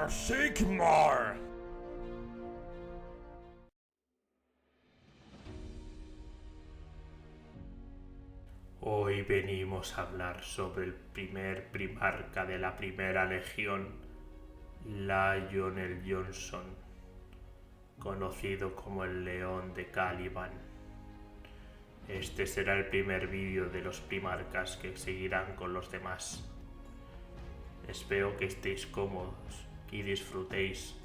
Sigmar. Hoy venimos a hablar sobre el primer primarca de la Primera Legión, Lionel Johnson, conocido como el León de Caliban. Este será el primer vídeo de los primarcas que seguirán con los demás. Espero que estéis cómodos y disfrutéis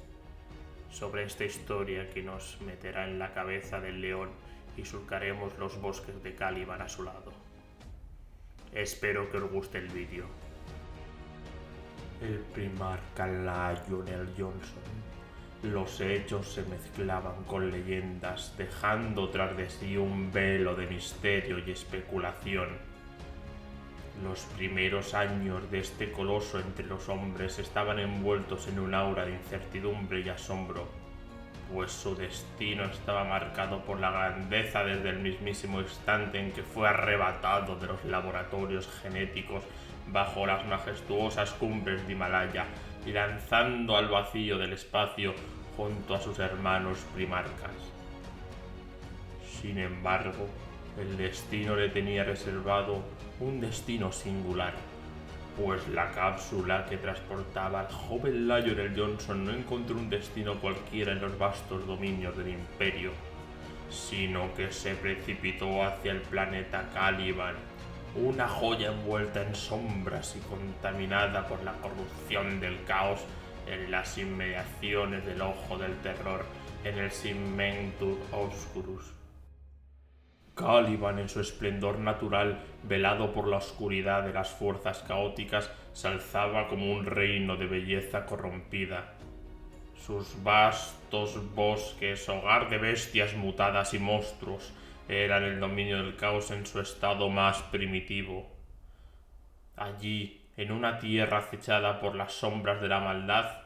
sobre esta historia que nos meterá en la cabeza del león y surcaremos los bosques de Caliban a su lado. Espero que os guste el vídeo. El primarca Lionel Johnson. Los hechos se mezclaban con leyendas, dejando tras de sí un velo de misterio y especulación. Los primeros años de este coloso entre los hombres estaban envueltos en un aura de incertidumbre y asombro, pues su destino estaba marcado por la grandeza desde el mismísimo instante en que fue arrebatado de los laboratorios genéticos bajo las majestuosas cumbres de Himalaya y lanzando al vacío del espacio junto a sus hermanos primarcas. Sin embargo, el destino le tenía reservado un destino singular, pues la cápsula que transportaba al joven Lionel Johnson no encontró un destino cualquiera en los vastos dominios del Imperio, sino que se precipitó hacia el planeta Caliban, una joya envuelta en sombras y contaminada por la corrupción del caos en las inmediaciones del Ojo del Terror, en el Segmentus Obscurus. Caliban, en su esplendor natural, velado por la oscuridad de las fuerzas caóticas, se alzaba como un reino de belleza corrompida. Sus vastos bosques, hogar de bestias mutadas y monstruos, eran el dominio del caos en su estado más primitivo. Allí, en una tierra acechada por las sombras de la maldad,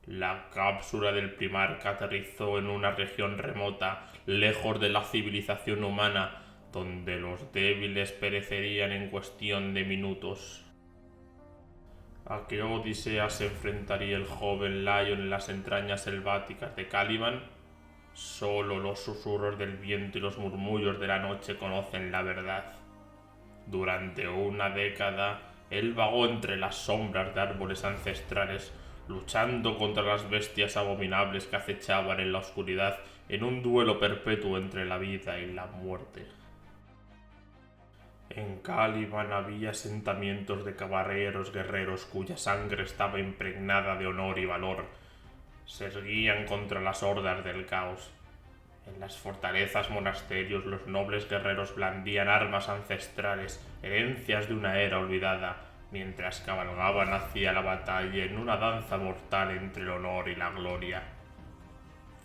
la cápsula del primarca aterrizó en una región remota, lejos de la civilización humana, donde los débiles perecerían en cuestión de minutos. ¿A qué odisea se enfrentaría el joven Lion en las entrañas selváticas de Caliban? Solo los susurros del viento y los murmullos de la noche conocen la verdad. Durante una década, él vagó entre las sombras de árboles ancestrales, luchando contra las bestias abominables que acechaban en la oscuridad en un duelo perpetuo entre la vida y la muerte. En Caliban había asentamientos de caballeros guerreros cuya sangre estaba impregnada de honor y valor. Se erguían contra las hordas del caos. En las fortalezas monasterios los nobles guerreros blandían armas ancestrales, herencias de una era olvidada, mientras cabalgaban hacia la batalla en una danza mortal entre el honor y la gloria.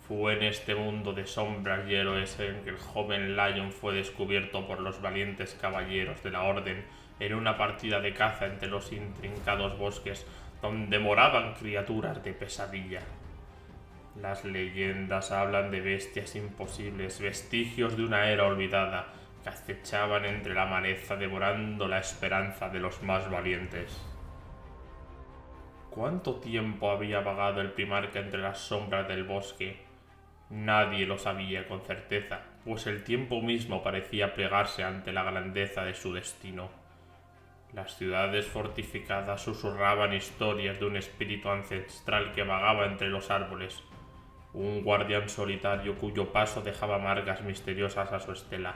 Fue en este mundo de sombras y héroes en que el joven Lion fue descubierto por los valientes caballeros de la Orden en una partida de caza entre los intrincados bosques donde moraban criaturas de pesadilla. Las leyendas hablan de bestias imposibles, vestigios de una era olvidada, que acechaban entre la maleza devorando la esperanza de los más valientes. ¿Cuánto tiempo había vagado el primarca entre las sombras del bosque? Nadie lo sabía con certeza, pues el tiempo mismo parecía plegarse ante la grandeza de su destino. Las ciudades fortificadas susurraban historias de un espíritu ancestral que vagaba entre los árboles, un guardián solitario cuyo paso dejaba marcas misteriosas a su estela.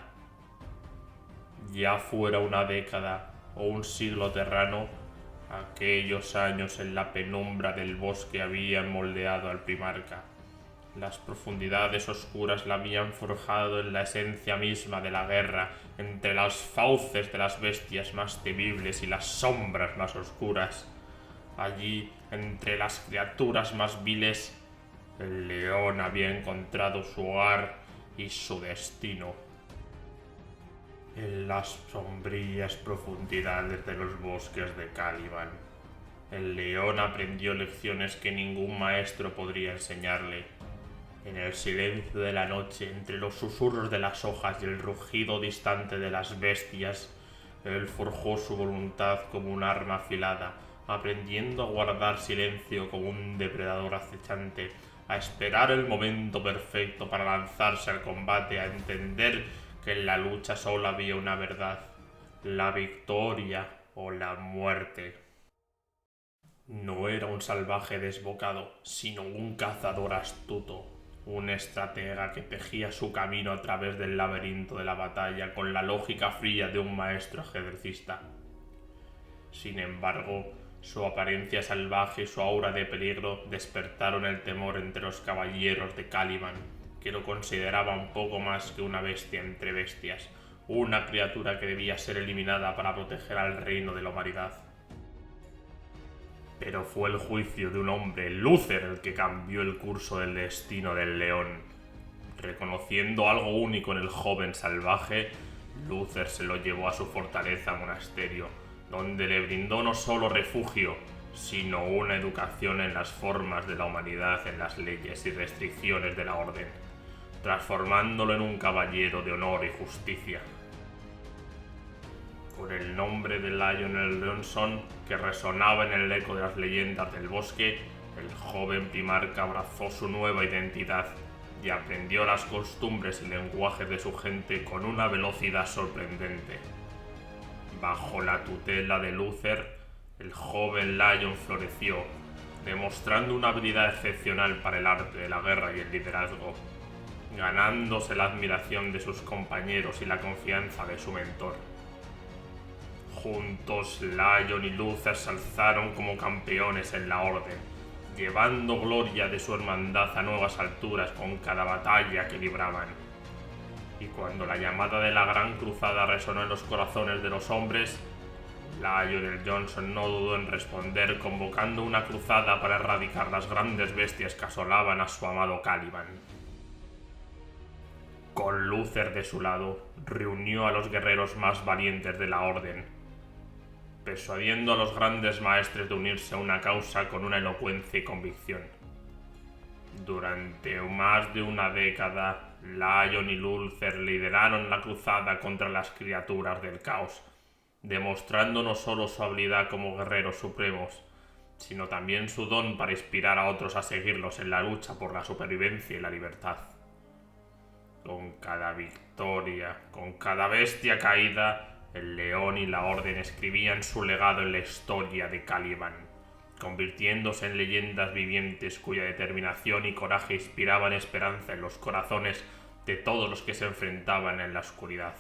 Ya fuera una década o un siglo terrano, aquellos años en la penumbra del bosque habían moldeado al primarca. Las profundidades oscuras la habían forjado en la esencia misma de la guerra, entre las fauces de las bestias más temibles y las sombras más oscuras. Allí, entre las criaturas más viles, el león había encontrado su hogar y su destino. En las sombrías profundidades de los bosques de Caliban, el león aprendió lecciones que ningún maestro podría enseñarle. En el silencio de la noche, entre los susurros de las hojas y el rugido distante de las bestias, él forjó su voluntad como un arma afilada, aprendiendo a guardar silencio como un depredador acechante, a esperar el momento perfecto para lanzarse al combate, a entender que en la lucha solo había una verdad, la victoria o la muerte. No era un salvaje desbocado, sino un cazador astuto, un estratega que tejía su camino a través del laberinto de la batalla con la lógica fría de un maestro ajedrecista. Sin embargo, su apariencia salvaje y su aura de peligro despertaron el temor entre los caballeros de Caliban, que lo consideraban poco más que una bestia entre bestias, una criatura que debía ser eliminada para proteger al reino de la humanidad. Pero fue el juicio de un hombre, Luther, el que cambió el curso del destino del león. Reconociendo algo único en el joven salvaje, Luther se lo llevó a su fortaleza monasterio, donde le brindó no solo refugio, sino una educación en las formas de la humanidad, en las leyes y restricciones de la orden, transformándolo en un caballero de honor y justicia. Con el nombre de Lionel Johnson, que resonaba en el eco de las leyendas del bosque, el joven primarca abrazó su nueva identidad y aprendió las costumbres y lenguajes de su gente con una velocidad sorprendente. Bajo la tutela de Luther, el joven Lion floreció, demostrando una habilidad excepcional para el arte de la guerra y el liderazgo, ganándose la admiración de sus compañeros y la confianza de su mentor. Juntos, Lion y Luther se alzaron como campeones en la Orden, llevando gloria de su hermandad a nuevas alturas con cada batalla que libraban. Y cuando la llamada de la Gran Cruzada resonó en los corazones de los hombres, Lionel Johnson no dudó en responder, convocando una cruzada para erradicar las grandes bestias que asolaban a su amado Caliban. Con Luther de su lado, reunió a los guerreros más valientes de la Orden, persuadiendo a los grandes maestres de unirse a una causa con una elocuencia y convicción. Durante más de una década, Lion y Luther lideraron la cruzada contra las criaturas del caos, demostrando no solo su habilidad como guerreros supremos, sino también su don para inspirar a otros a seguirlos en la lucha por la supervivencia y la libertad. Con cada victoria, con cada bestia caída, el león y la orden escribían su legado en la historia de Caliban, convirtiéndose en leyendas vivientes cuya determinación y coraje inspiraban esperanza en los corazones de todos los que se enfrentaban en la oscuridad.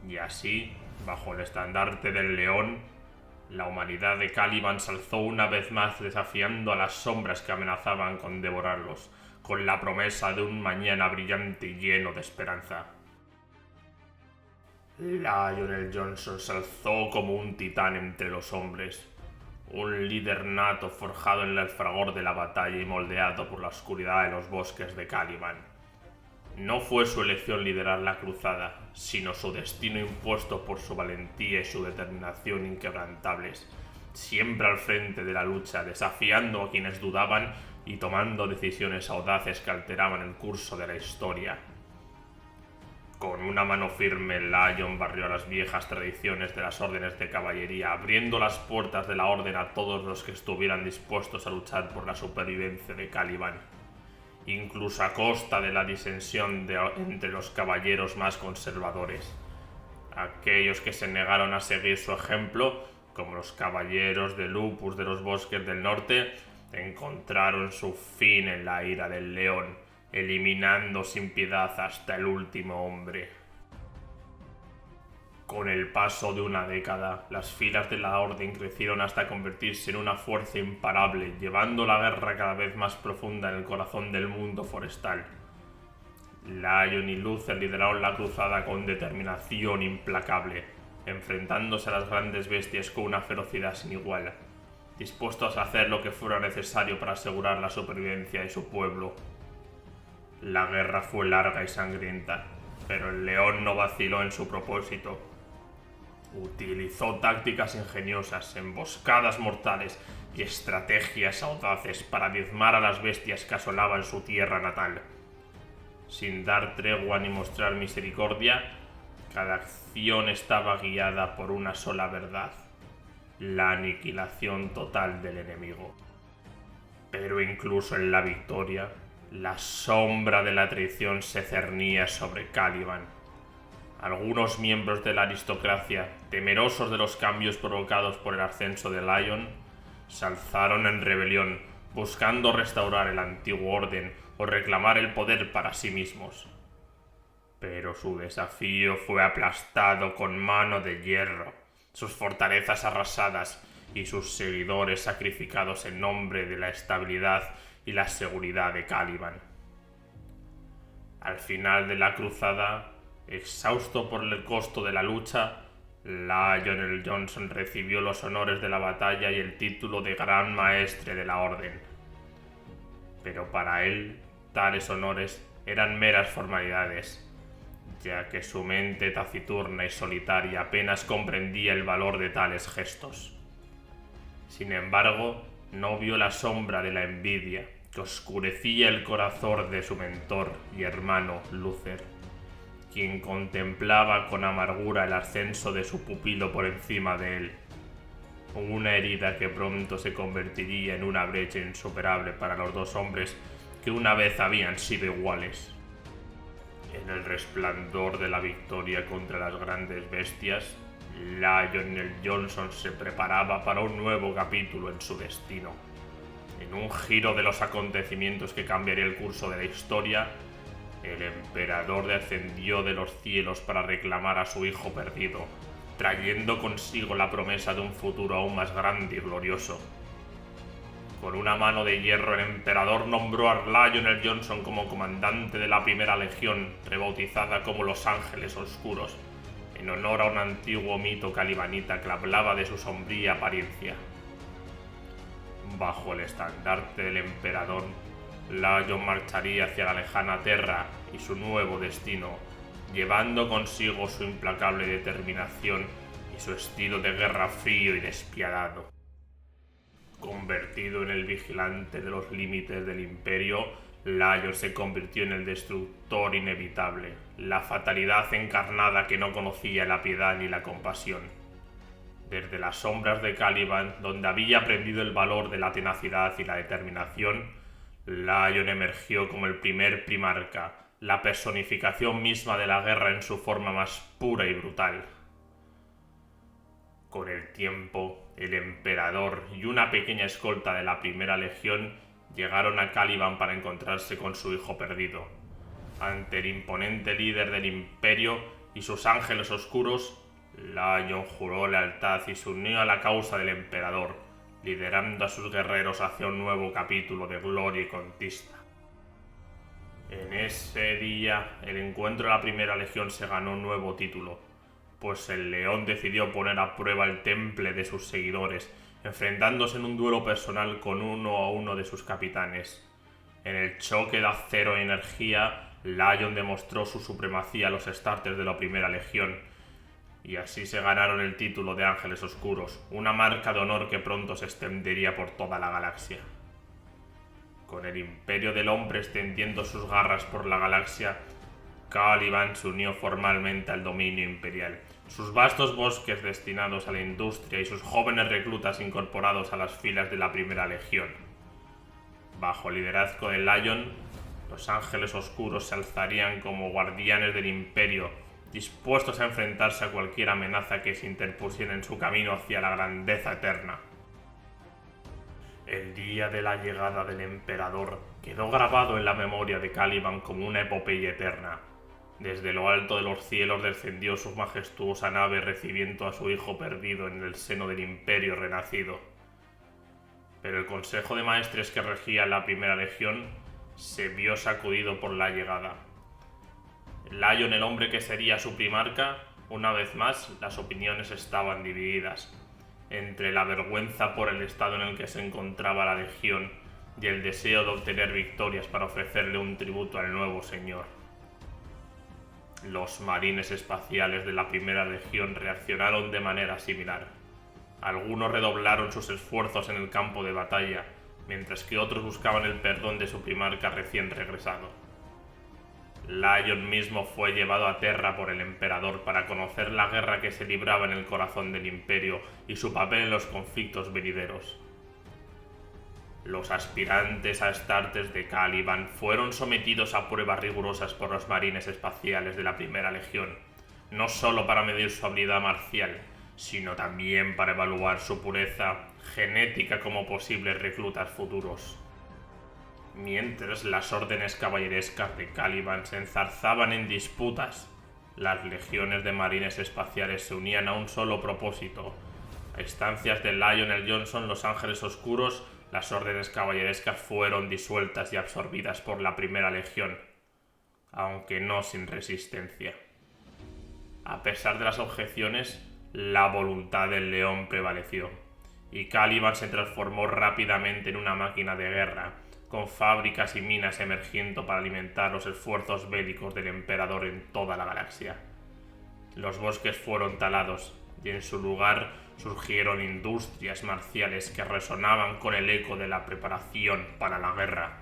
Y así, bajo el estandarte del león, la humanidad de Caliban se alzó una vez más desafiando a las sombras que amenazaban con devorarlos, con la promesa de un mañana brillante y lleno de esperanza. Lionel Johnson se alzó como un titán entre los hombres, un líder nato forjado en el fragor de la batalla y moldeado por la oscuridad de los bosques de Caliban. No fue su elección liderar la cruzada, sino su destino impuesto por su valentía y su determinación inquebrantables, siempre al frente de la lucha, desafiando a quienes dudaban y tomando decisiones audaces que alteraban el curso de la historia. Con una mano firme, Lion barrió las viejas tradiciones de las órdenes de caballería, abriendo las puertas de la orden a todos los que estuvieran dispuestos a luchar por la supervivencia de Caliban, incluso a costa de la disensión entre los caballeros más conservadores. Aquellos que se negaron a seguir su ejemplo, como los caballeros de Lupus de los bosques del norte, encontraron su fin en la ira del león, eliminando sin piedad hasta el último hombre. Con el paso de una década, las filas de la Orden crecieron hasta convertirse en una fuerza imparable, llevando la guerra cada vez más profunda en el corazón del mundo forestal. Lion y Luther lideraron la cruzada con determinación implacable, enfrentándose a las grandes bestias con una ferocidad sin igual, dispuestos a hacer lo que fuera necesario para asegurar la supervivencia de su pueblo. La guerra fue larga y sangrienta, pero el león no vaciló en su propósito. Utilizó tácticas ingeniosas, emboscadas mortales y estrategias audaces para diezmar a las bestias que asolaban su tierra natal. Sin dar tregua ni mostrar misericordia, cada acción estaba guiada por una sola verdad: la aniquilación total del enemigo. Pero incluso en la victoria, la sombra de la traición se cernía sobre Caliban. Algunos miembros de la aristocracia, temerosos de los cambios provocados por el ascenso de Lion, se alzaron en rebelión, buscando restaurar el antiguo orden o reclamar el poder para sí mismos. Pero su desafío fue aplastado con mano de hierro, sus fortalezas arrasadas y sus seguidores sacrificados en nombre de la estabilidad y la seguridad de Caliban. Al final de la cruzada, exhausto por el costo de la lucha, Lionel Johnson recibió los honores de la batalla y el título de Gran Maestre de la Orden. Pero para él, tales honores eran meras formalidades, ya que su mente taciturna y solitaria apenas comprendía el valor de tales gestos. Sin embargo, no vio la sombra de la envidia que oscurecía el corazón de su mentor y hermano Luther, quien contemplaba con amargura el ascenso de su pupilo por encima de él, una herida que pronto se convertiría en una brecha insuperable para los dos hombres que una vez habían sido iguales. En el resplandor de la victoria contra las grandes bestias, Lionel Johnson se preparaba para un nuevo capítulo en su destino. En un giro de los acontecimientos que cambiaría el curso de la historia, el emperador descendió de los cielos para reclamar a su hijo perdido, trayendo consigo la promesa de un futuro aún más grande y glorioso. Con una mano de hierro, el emperador nombró a Lionel Johnson como comandante de la primera legión, rebautizada como los Ángeles Oscuros, en honor a un antiguo mito calibanita que hablaba de su sombría apariencia. Bajo el estandarte del emperador, Lion marcharía hacia la lejana Terra y su nuevo destino, llevando consigo su implacable determinación y su estilo de guerra frío y despiadado. Convertido en el vigilante de los límites del imperio, Lion se convirtió en el destructor inevitable, la fatalidad encarnada que no conocía la piedad ni la compasión. Desde las sombras de Caliban, donde había aprendido el valor de la tenacidad y la determinación, Lion emergió como el primer primarca, la personificación misma de la guerra en su forma más pura y brutal. Con el tiempo, el emperador y una pequeña escolta de la primera legión llegaron a Caliban para encontrarse con su hijo perdido. Ante el imponente líder del imperio y sus ángeles oscuros, Lion juró lealtad y se unió a la causa del emperador, liderando a sus guerreros hacia un nuevo capítulo de gloria y conquista. En ese día, el encuentro de la primera legión se ganó un nuevo título, pues el león decidió poner a prueba el temple de sus seguidores, enfrentándose en un duelo personal con uno a uno de sus capitanes. En el choque de acero y energía, Lion demostró su supremacía a los starters de la primera legión, y así se ganaron el título de Ángeles Oscuros, una marca de honor que pronto se extendería por toda la galaxia. Con el imperio del hombre extendiendo sus garras por la galaxia, Caliban se unió formalmente al dominio imperial. Sus vastos bosques destinados a la industria y sus jóvenes reclutas incorporados a las filas de la primera legión. Bajo el liderazgo de Lion, los Ángeles Oscuros se alzarían como guardianes del imperio, dispuestos a enfrentarse a cualquier amenaza que se interpusiera en su camino hacia la grandeza eterna. El día de la llegada del emperador quedó grabado en la memoria de Caliban como una epopeya eterna. Desde lo alto de los cielos descendió su majestuosa nave recibiendo a su hijo perdido en el seno del imperio renacido. Pero el consejo de maestres que regía la primera legión se vio sacudido por la llegada. Lion, el hombre que sería su primarca, una vez más las opiniones estaban divididas, entre la vergüenza por el estado en el que se encontraba la legión y el deseo de obtener victorias para ofrecerle un tributo al nuevo señor. Los marines espaciales de la primera legión reaccionaron de manera similar. Algunos redoblaron sus esfuerzos en el campo de batalla, mientras que otros buscaban el perdón de su primarca recién regresado. Lion mismo fue llevado a Terra por el emperador para conocer la guerra que se libraba en el corazón del imperio y su papel en los conflictos venideros. Los aspirantes a Astartes de Caliban fueron sometidos a pruebas rigurosas por los marines espaciales de la Primera Legión, no solo para medir su habilidad marcial, sino también para evaluar su pureza genética como posibles reclutas futuros. Mientras las órdenes caballerescas de Caliban se enzarzaban en disputas, las legiones de marines espaciales se unían a un solo propósito. A instancias de Lionel Johnson, los Ángeles Oscuros, las órdenes caballerescas fueron disueltas y absorbidas por la Primera Legión, aunque no sin resistencia. A pesar de las objeciones, la voluntad del león prevaleció, y Caliban se transformó rápidamente en una máquina de guerra, con fábricas y minas emergiendo para alimentar los esfuerzos bélicos del emperador en toda la galaxia. Los bosques fueron talados, y en su lugar surgieron industrias marciales que resonaban con el eco de la preparación para la guerra.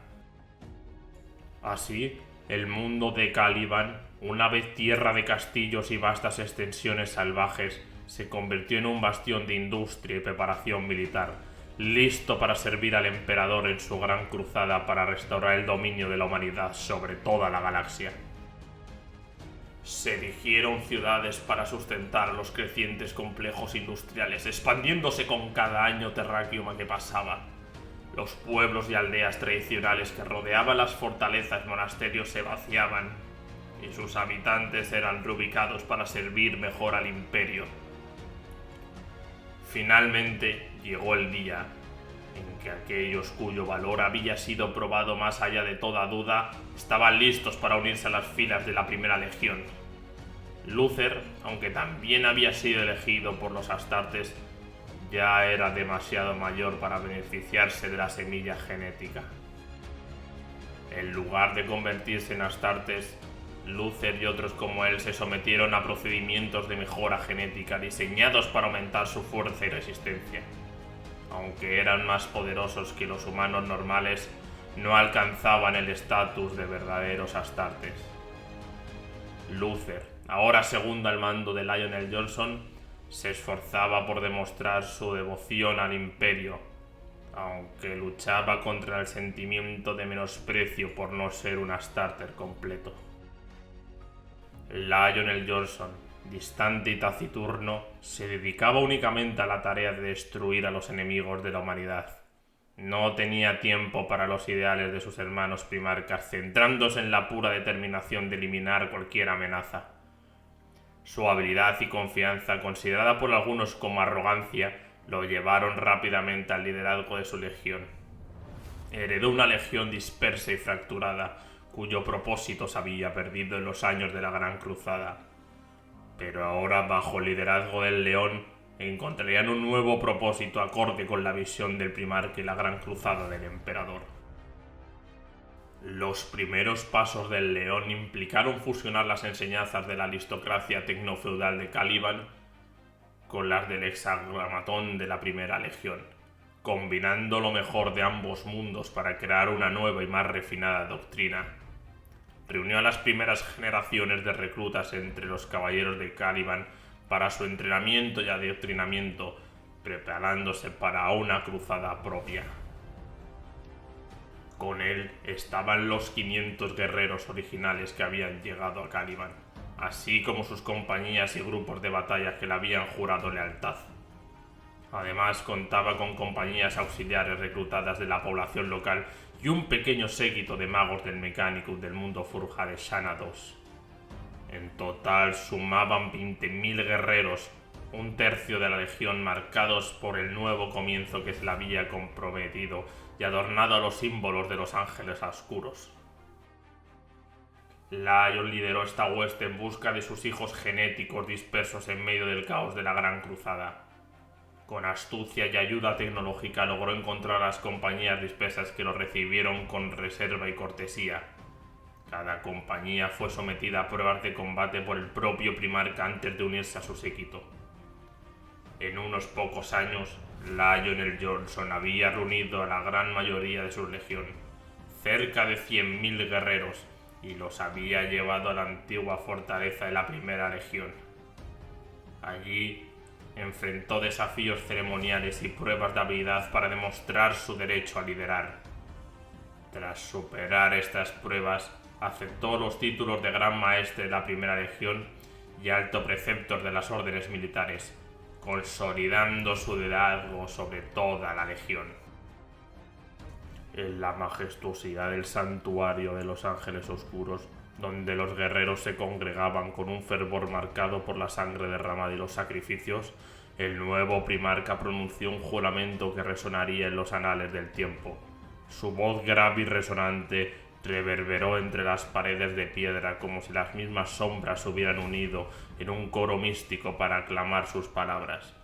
Así, el mundo de Caliban, una vez tierra de castillos y vastas extensiones salvajes, se convirtió en un bastión de industria y preparación militar, listo para servir al emperador en su gran cruzada para restaurar el dominio de la humanidad sobre toda la galaxia. Se erigieron ciudades para sustentar los crecientes complejos industriales, expandiéndose con cada año terráqueo que pasaba. Los pueblos y aldeas tradicionales que rodeaban las fortalezas monasterios se vaciaban, y sus habitantes eran reubicados para servir mejor al imperio. Finalmente llegó el día en que aquellos cuyo valor había sido probado más allá de toda duda estaban listos para unirse a las filas de la Primera Legión. Luther, aunque también había sido elegido por los Astartes, ya era demasiado mayor para beneficiarse de la semilla genética. En lugar de convertirse en Astartes, Luther y otros como él se sometieron a procedimientos de mejora genética diseñados para aumentar su fuerza y resistencia. Aunque eran más poderosos que los humanos normales, no alcanzaban el estatus de verdaderos Astartes. Luther, ahora segundo al mando de Lionel Johnson, se esforzaba por demostrar su devoción al imperio, aunque luchaba contra el sentimiento de menosprecio por no ser un Astarter completo. Lionel Johnson, distante y taciturno, se dedicaba únicamente a la tarea de destruir a los enemigos de la humanidad. No tenía tiempo para los ideales de sus hermanos primarcas, centrándose en la pura determinación de eliminar cualquier amenaza. Su habilidad y confianza, considerada por algunos como arrogancia, lo llevaron rápidamente al liderazgo de su legión. Heredó una legión dispersa y fracturada, cuyo propósito se había perdido en los años de la Gran Cruzada. Pero ahora, bajo el liderazgo del León, encontrarían un nuevo propósito acorde con la visión del primarca y la Gran Cruzada del Emperador. Los primeros pasos del León implicaron fusionar las enseñanzas de la aristocracia tecnofeudal de Caliban con las del hexagramatón de la Primera Legión, combinando lo mejor de ambos mundos para crear una nueva y más refinada doctrina. Reunió a las primeras generaciones de reclutas entre los caballeros de Caliban para su entrenamiento y adoctrinamiento, preparándose para una cruzada propia. Con él estaban los 500 guerreros originales que habían llegado a Caliban, así como sus compañías y grupos de batalla que le habían jurado lealtad. Además, contaba con compañías auxiliares reclutadas de la población local y un pequeño séquito de magos del Mechanicus del mundo Forja de Xanatos. En total sumaban 20.000 guerreros, un tercio de la legión, marcados por el nuevo comienzo que se le había comprometido y adornado a los símbolos de los ángeles oscuros. Lion lideró esta hueste en busca de sus hijos genéticos dispersos en medio del caos de la Gran Cruzada. Con astucia y ayuda tecnológica logró encontrar a las compañías dispersas que lo recibieron con reserva y cortesía. Cada compañía fue sometida a pruebas de combate por el propio primarca antes de unirse a su séquito. En unos pocos años, Lionel Johnson había reunido a la gran mayoría de su legión, cerca de 100.000 guerreros, y los había llevado a la antigua fortaleza de la Primera Legión. Allí enfrentó desafíos ceremoniales y pruebas de habilidad para demostrar su derecho a liderar. Tras superar estas pruebas, aceptó los títulos de Gran Maestre de la Primera Legión y Alto Preceptor de las órdenes militares, consolidando su liderazgo sobre toda la Legión. En la majestuosidad del santuario de los Ángeles Oscuros, donde los guerreros se congregaban con un fervor marcado por la sangre derramada y los sacrificios, el nuevo primarca pronunció un juramento que resonaría en los anales del tiempo. Su voz grave y resonante reverberó entre las paredes de piedra como si las mismas sombras se hubieran unido en un coro místico para aclamar sus palabras.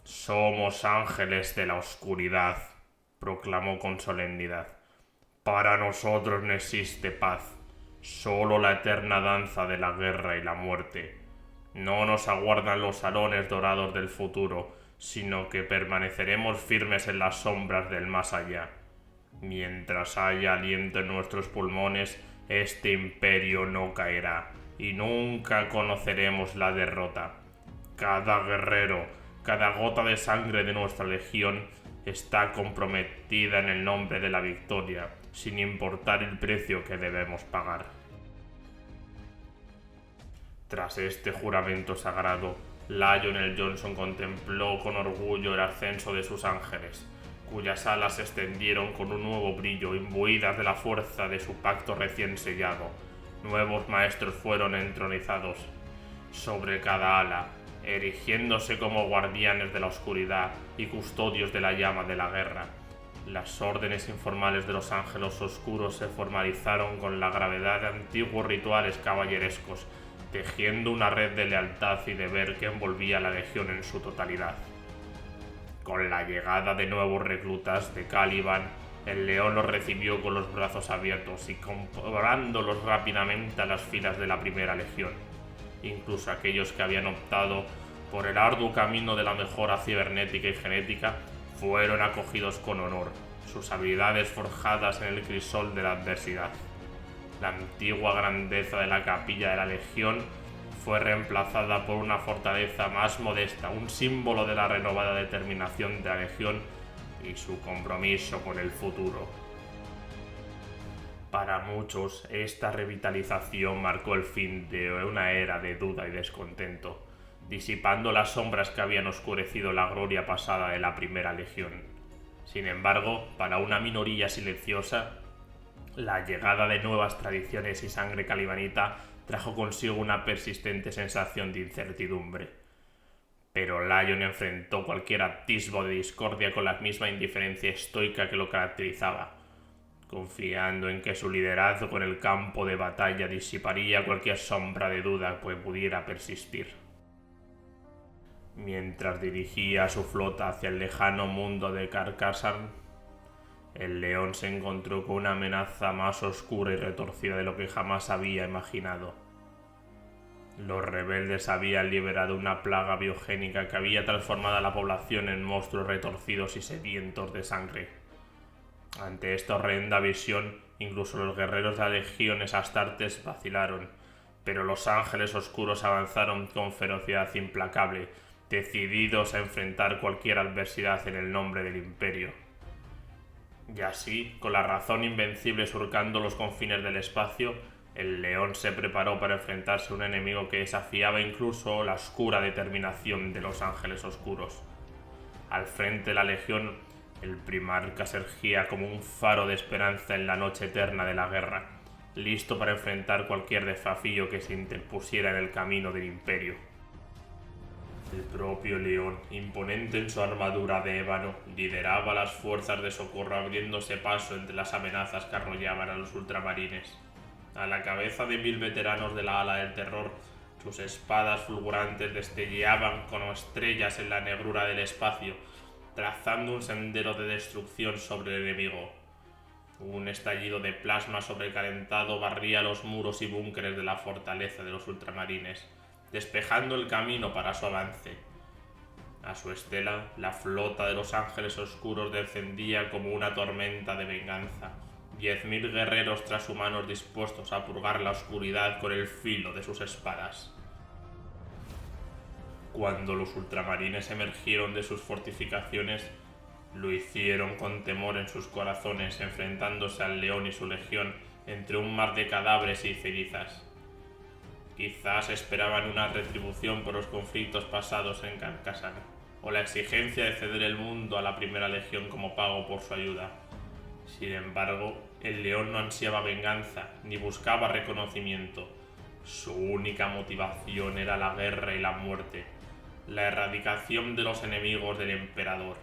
«Somos ángeles de la oscuridad», proclamó con solemnidad. «Para nosotros no existe paz, solo la eterna danza de la guerra y la muerte. No nos aguardan los salones dorados del futuro, sino que permaneceremos firmes en las sombras del más allá. Mientras haya aliento en nuestros pulmones, este imperio no caerá, y nunca conoceremos la derrota. Cada guerrero, cada gota de sangre de nuestra legión está comprometida en el nombre de la victoria, sin importar el precio que debemos pagar». Tras este juramento sagrado, Lionel Johnson contempló con orgullo el ascenso de sus ángeles, cuyas alas se extendieron con un nuevo brillo, imbuidas de la fuerza de su pacto recién sellado. Nuevos maestros fueron entronizados sobre cada ala, erigiéndose como guardianes de la oscuridad y custodios de la llama de la guerra. Las órdenes informales de los ángeles oscuros se formalizaron con la gravedad de antiguos rituales caballerescos, tejiendo una red de lealtad y deber que envolvía a la legión en su totalidad. Con la llegada de nuevos reclutas de Caliban, el león los recibió con los brazos abiertos y incorporándolos rápidamente a las filas de la Primera Legión. Incluso aquellos que habían optado por el arduo camino de la mejora cibernética y genética fueron acogidos con honor, sus habilidades forjadas en el crisol de la adversidad. La antigua grandeza de la capilla de la Legión fue reemplazada por una fortaleza más modesta, un símbolo de la renovada determinación de la Legión y su compromiso con el futuro. Para muchos, esta revitalización marcó el fin de una era de duda y descontento, disipando las sombras que habían oscurecido la gloria pasada de la Primera Legión. Sin embargo, para una minoría silenciosa, la llegada de nuevas tradiciones y sangre calibanita trajo consigo una persistente sensación de incertidumbre. Pero Lion enfrentó cualquier atisbo de discordia con la misma indiferencia estoica que lo caracterizaba, confiando en que su liderazgo en el campo de batalla disiparía cualquier sombra de duda que pudiera persistir. Mientras dirigía su flota hacia el lejano mundo de Carcassan, el león se encontró con una amenaza más oscura y retorcida de lo que jamás había imaginado. Los rebeldes habían liberado una plaga biogénica que había transformado a la población en monstruos retorcidos y sedientos de sangre. Ante esta horrenda visión, incluso los guerreros de las legiones astartes vacilaron, pero los ángeles oscuros avanzaron con ferocidad implacable, decididos a enfrentar cualquier adversidad en el nombre del imperio. Y así, con la razón invencible surcando los confines del espacio, el león se preparó para enfrentarse a un enemigo que desafiaba incluso la oscura determinación de los ángeles oscuros. Al frente de la legión, el primarca se erguía como un faro de esperanza en la noche eterna de la guerra, listo para enfrentar cualquier desafío que se interpusiera en el camino del imperio. El propio león, imponente en su armadura de ébano, lideraba las fuerzas de socorro abriéndose paso entre las amenazas que arrollaban a los ultramarines. A la cabeza de 1000 veteranos de la ala del terror, sus espadas fulgurantes destelleaban como estrellas en la negrura del espacio, trazando un sendero de destrucción sobre el enemigo. Un estallido de plasma sobrecalentado barría los muros y búnkeres de la fortaleza de los ultramarines, despejando el camino para su avance. A su estela, la flota de los ángeles oscuros descendía como una tormenta de venganza, 10.000 guerreros transhumanos dispuestos a purgar la oscuridad con el filo de sus espadas. Cuando los ultramarines emergieron de sus fortificaciones, lo hicieron con temor en sus corazones, enfrentándose al león y su legión entre un mar de cadáveres y cenizas. Quizás esperaban una retribución por los conflictos pasados en Carcassan, o la exigencia de ceder el mundo a la primera legión como pago por su ayuda. Sin embargo, el león no ansiaba venganza ni buscaba reconocimiento. Su única motivación era la guerra y la muerte, la erradicación de los enemigos del emperador.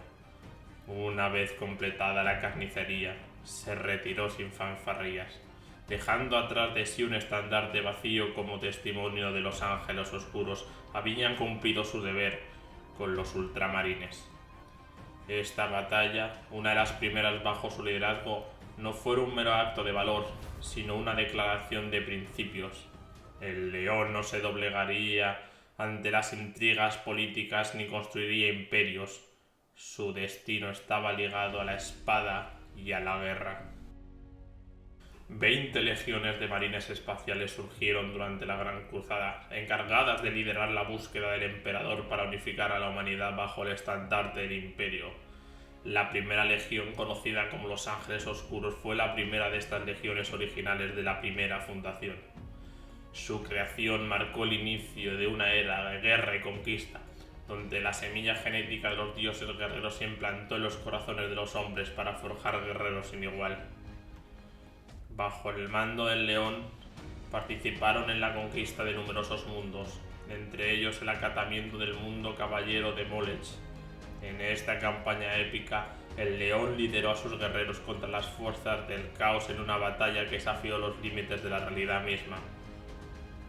Una vez completada la carnicería, se retiró sin fanfarrías, dejando atrás de sí un estandarte vacío como testimonio de los ángeles oscuros habían cumplido su deber con los ultramarines. Esta batalla, una de las primeras bajo su liderazgo, no fue un mero acto de valor, sino una declaración de principios. El león no se doblegaría ante las intrigas políticas ni construiría imperios. Su destino estaba ligado a la espada y a la guerra. 20 legiones de marines espaciales surgieron durante la Gran Cruzada, encargadas de liderar la búsqueda del emperador para unificar a la humanidad bajo el estandarte del imperio. La primera legión, conocida como los Ángeles Oscuros, fue la primera de estas legiones originales de la primera fundación. Su creación marcó el inicio de una era de guerra y conquista, donde la semilla genética de los dioses guerreros se implantó en los corazones de los hombres para forjar guerreros sin igual. Bajo el mando del león, participaron en la conquista de numerosos mundos, entre ellos el acatamiento del mundo caballero de Molech. En esta campaña épica, el león lideró a sus guerreros contra las fuerzas del caos en una batalla que desafió los límites de la realidad misma.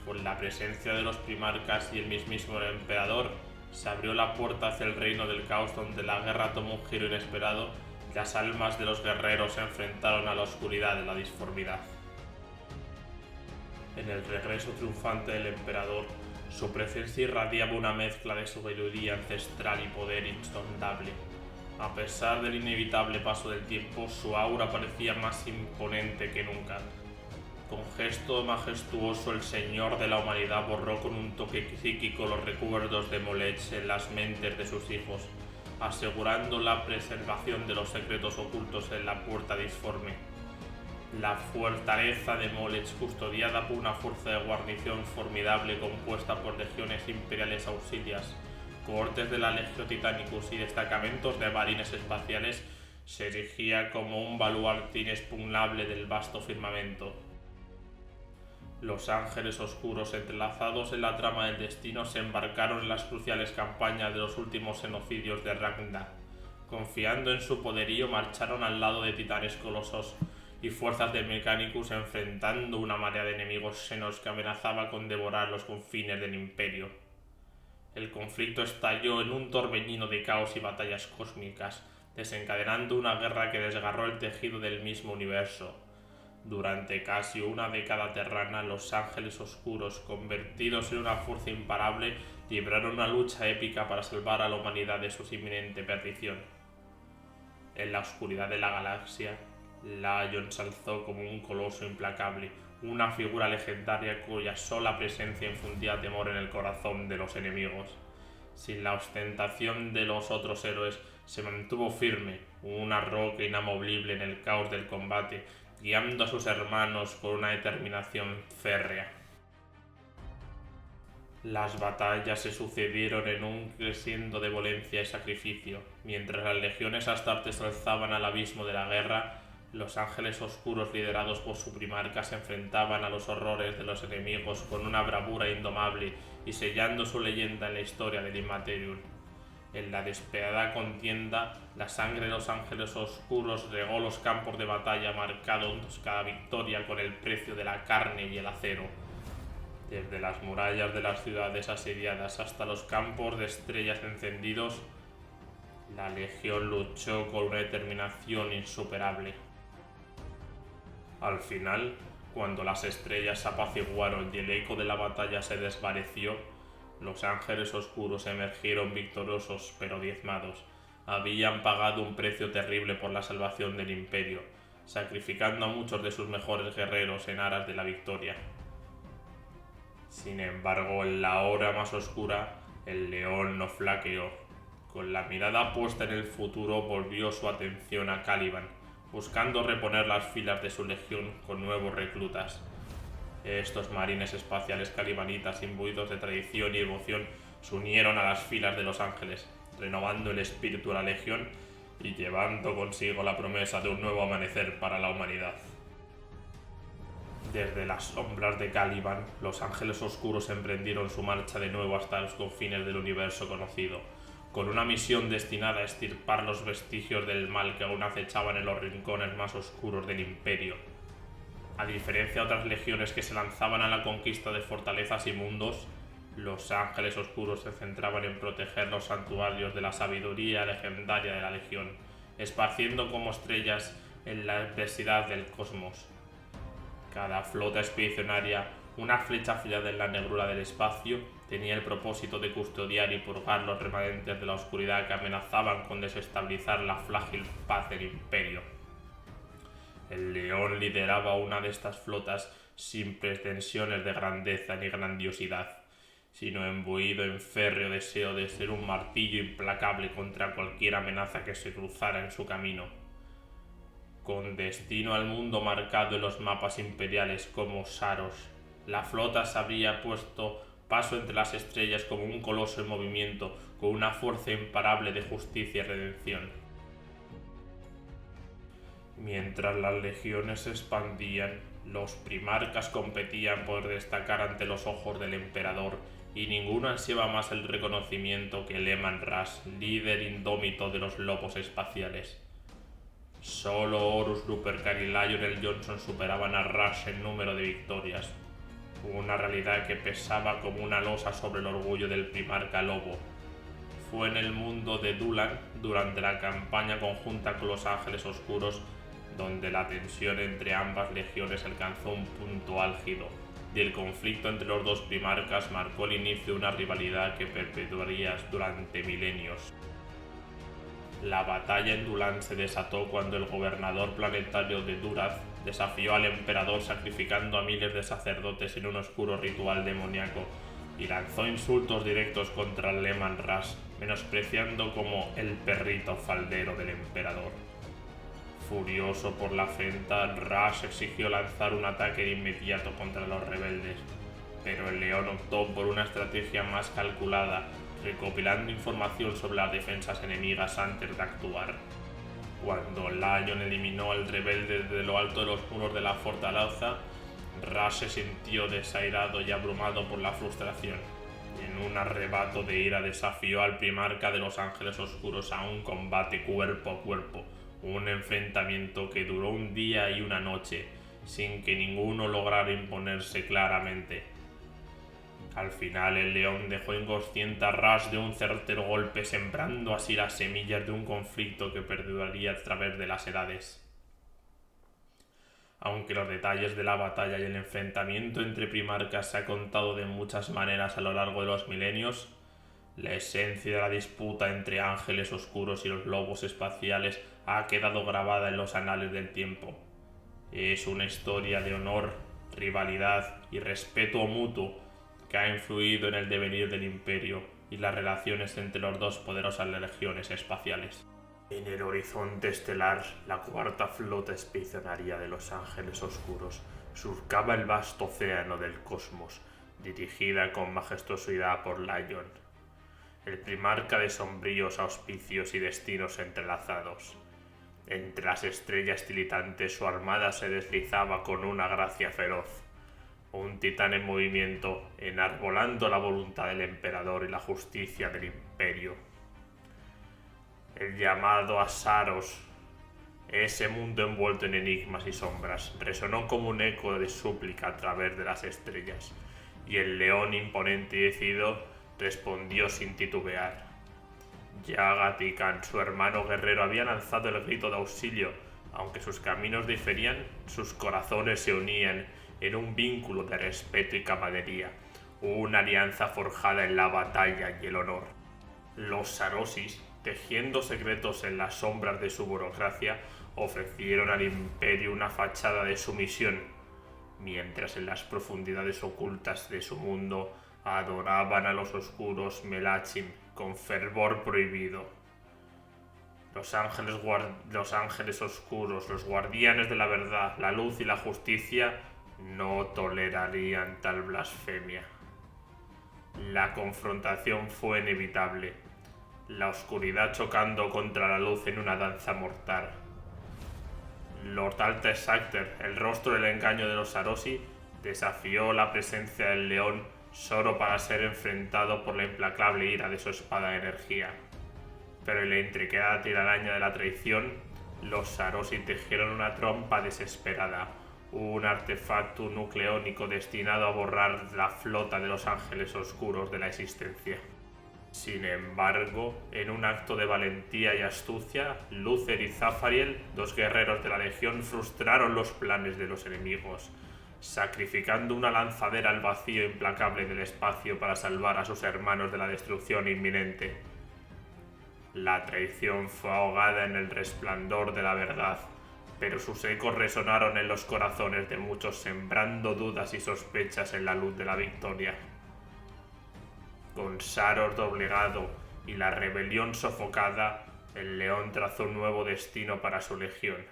Con la presencia de los primarcas y el mismísimo emperador, se abrió la puerta hacia el reino del caos, donde la guerra tomó un giro inesperado y las almas de los guerreros se enfrentaron a la oscuridad de la disformidad. En el regreso triunfante del emperador, su presencia irradiaba una mezcla de sabiduría ancestral y poder insondable. A pesar del inevitable paso del tiempo, su aura parecía más imponente que nunca. Con gesto majestuoso, el señor de la humanidad borró con un toque psíquico los recuerdos de Molech en las mentes de sus hijos, asegurando la preservación de los secretos ocultos en la puerta disforme. La fortaleza de Molech, custodiada por una fuerza de guarnición formidable compuesta por legiones imperiales auxilias, cohortes de la Legio Titanicus y destacamentos de marines espaciales, se erigía como un baluarte inexpugnable del vasto firmamento. Los ángeles oscuros, entrelazados en la trama del destino, se embarcaron en las cruciales campañas de los últimos genocidios de Ragnar. Confiando en su poderío, marcharon al lado de titanes colosos y fuerzas de Mechanicus, enfrentando una marea de enemigos xenos que amenazaba con devorar los confines del imperio. El conflicto estalló en un torbellino de caos y batallas cósmicas, desencadenando una guerra que desgarró el tejido del mismo universo. Durante casi una década terrana, los Ángeles Oscuros, convertidos en una fuerza imparable, libraron una lucha épica para salvar a la humanidad de su inminente perdición. En la oscuridad de la galaxia, Lion se alzó como un coloso implacable, una figura legendaria cuya sola presencia infundía temor en el corazón de los enemigos. Sin la ostentación de los otros héroes, se mantuvo firme, una roca inamovible en el caos del combate, guiando a sus hermanos con una determinación férrea. Las batallas se sucedieron en un crescendo de violencia y sacrificio. Mientras las legiones astartes se alzaban al abismo de la guerra, los ángeles oscuros liderados por su primarca se enfrentaban a los horrores de los enemigos con una bravura indomable y sellando su leyenda en la historia del Immaterium. En la despiadada contienda, la sangre de los ángeles oscuros regó los campos de batalla, marcando cada victoria con el precio de la carne y el acero. Desde las murallas de las ciudades asediadas hasta los campos de estrellas encendidos, la legión luchó con una determinación insuperable. Al final, cuando las estrellas se apaciguaron y el eco de la batalla se desvaneció, los ángeles oscuros emergieron victoriosos pero diezmados. Habían pagado un precio terrible por la salvación del imperio. sacrificando a muchos de sus mejores guerreros en aras de la victoria. Sin embargo, en la hora más oscura, el león no flaqueó. Con la mirada puesta en el futuro, volvió su atención a Caliban, buscando reponer las filas de su legión con nuevos reclutas. Estos marines espaciales calibanitas, imbuidos de tradición y devoción, se unieron a las filas de los ángeles, renovando el espíritu de la legión y llevando consigo la promesa de un nuevo amanecer para la humanidad. Desde las sombras de Caliban, los ángeles oscuros emprendieron su marcha de nuevo hasta los confines del universo conocido, con una misión destinada a extirpar los vestigios del mal que aún acechaban en los rincones más oscuros del imperio. A diferencia de otras legiones que se lanzaban a la conquista de fortalezas y mundos, los ángeles oscuros se centraban en proteger los santuarios de la sabiduría legendaria de la legión, esparciendo como estrellas en la adversidad del cosmos. Cada flota expedicionaria, una flecha afilada en la negrura del espacio, tenía el propósito de custodiar y purgar los remanentes de la oscuridad que amenazaban con desestabilizar la frágil paz del imperio. El león lideraba una de estas flotas sin pretensiones de grandeza ni grandiosidad, sino imbuido en férreo deseo de ser un martillo implacable contra cualquier amenaza que se cruzara en su camino. Con destino al mundo marcado en los mapas imperiales como Saros, la flota se habría puesto paso entre las estrellas como un coloso en movimiento, con una fuerza imparable de justicia y redención. Mientras las legiones se expandían, los primarcas competían por destacar ante los ojos del emperador, y ninguno ansiaba más el reconocimiento que Leman Russ, líder indómito de los lobos espaciales. Solo Horus Lupercal y Lionel Johnson superaban a Rush en número de victorias, una realidad que pesaba como una losa sobre el orgullo del primarca lobo. Fue en el mundo de Dulan, durante la campaña conjunta con los Ángeles Oscuros, donde la tensión entre ambas legiones alcanzó un punto álgido, y el conflicto entre los dos primarcas marcó el inicio de una rivalidad que perpetuaría durante milenios. La batalla en Dulan se desató cuando el gobernador planetario de Durath desafió al emperador sacrificando a miles de sacerdotes en un oscuro ritual demoníaco y lanzó insultos directos contra Leman Russ, menospreciando como el perrito faldero del emperador. Furioso por la afrenta, Rush exigió lanzar un ataque de inmediato contra los rebeldes, pero el león optó por una estrategia más calculada, recopilando información sobre las defensas enemigas antes de actuar. Cuando Lion eliminó al rebelde desde lo alto de los muros de la fortaleza, Rush se sintió desairado y abrumado por la frustración. En un arrebato de ira desafió al primarca de los Ángeles Oscuros a un combate cuerpo a cuerpo, un enfrentamiento que duró un día y una noche, sin que ninguno lograra imponerse claramente. Al final el león dejó inconsciente a Rush de un certero golpe, sembrando así las semillas de un conflicto que perduraría a través de las edades. Aunque los detalles de la batalla y el enfrentamiento entre primarcas se ha contado de muchas maneras a lo largo de los milenios, la esencia de la disputa entre ángeles oscuros y los lobos espaciales ha quedado grabada en los anales del tiempo. Es una historia de honor, rivalidad y respeto mutuo que ha influido en el devenir del imperio y las relaciones entre las dos poderosas legiones espaciales. En el horizonte estelar, la cuarta flota expedicionaria de los Ángeles Oscuros surcaba el vasto océano del cosmos, dirigida con majestuosidad por Lion, el primarca de sombríos auspicios y destinos entrelazados. Entre las estrellas tilitantes su armada se deslizaba con una gracia feroz, un titán en movimiento, enarbolando la voluntad del emperador y la justicia del imperio. El llamado a Saros, ese mundo envuelto en enigmas y sombras, resonó como un eco de súplica a través de las estrellas, y el león imponente y decidido respondió sin titubear. Ya Tikan, su hermano guerrero, había lanzado el grito de auxilio. Aunque sus caminos diferían, sus corazones se unían en un vínculo de respeto y camaradería, una alianza forjada en la batalla y el honor. Los Sarosis, tejiendo secretos en las sombras de su burocracia, ofrecieron al imperio una fachada de sumisión, mientras en las profundidades ocultas de su mundo adoraban a los oscuros Melachim con fervor prohibido. Los ángeles oscuros, los guardianes de la verdad, la luz y la justicia, no tolerarían tal blasfemia. La confrontación fue inevitable, la oscuridad chocando contra la luz en una danza mortal. Lord Altexacter, el rostro del engaño de los Sarosi, desafió la presencia del león solo para ser enfrentado por la implacable ira de su espada de energía. Pero en la intricada telaraña de la traición, los Sarosi tejieron una trompa desesperada, un artefacto nucleónico destinado a borrar la flota de los ángeles oscuros de la existencia. Sin embargo, en un acto de valentía y astucia, Luther y Zafariel, dos guerreros de la Legión, frustraron los planes de los enemigos, sacrificando una lanzadera al vacío implacable del espacio para salvar a sus hermanos de la destrucción inminente. La traición fue ahogada en el resplandor de la verdad, pero sus ecos resonaron en los corazones de muchos, sembrando dudas y sospechas en la luz de la victoria. Con Saror doblegado y la rebelión sofocada, el león trazó un nuevo destino para su legión.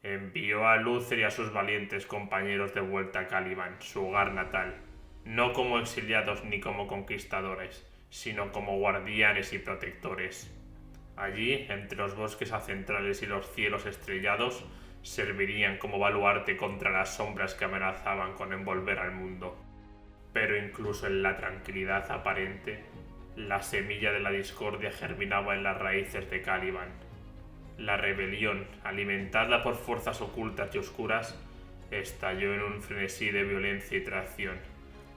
Envió a Luther y a sus valientes compañeros de vuelta a Caliban, su hogar natal, no como exiliados ni como conquistadores, sino como guardianes y protectores. Allí, entre los bosques acentrales y los cielos estrellados, servirían como baluarte contra las sombras que amenazaban con envolver al mundo. Pero incluso en la tranquilidad aparente, la semilla de la discordia germinaba en las raíces de Caliban. La rebelión, alimentada por fuerzas ocultas y oscuras, estalló en un frenesí de violencia y traición,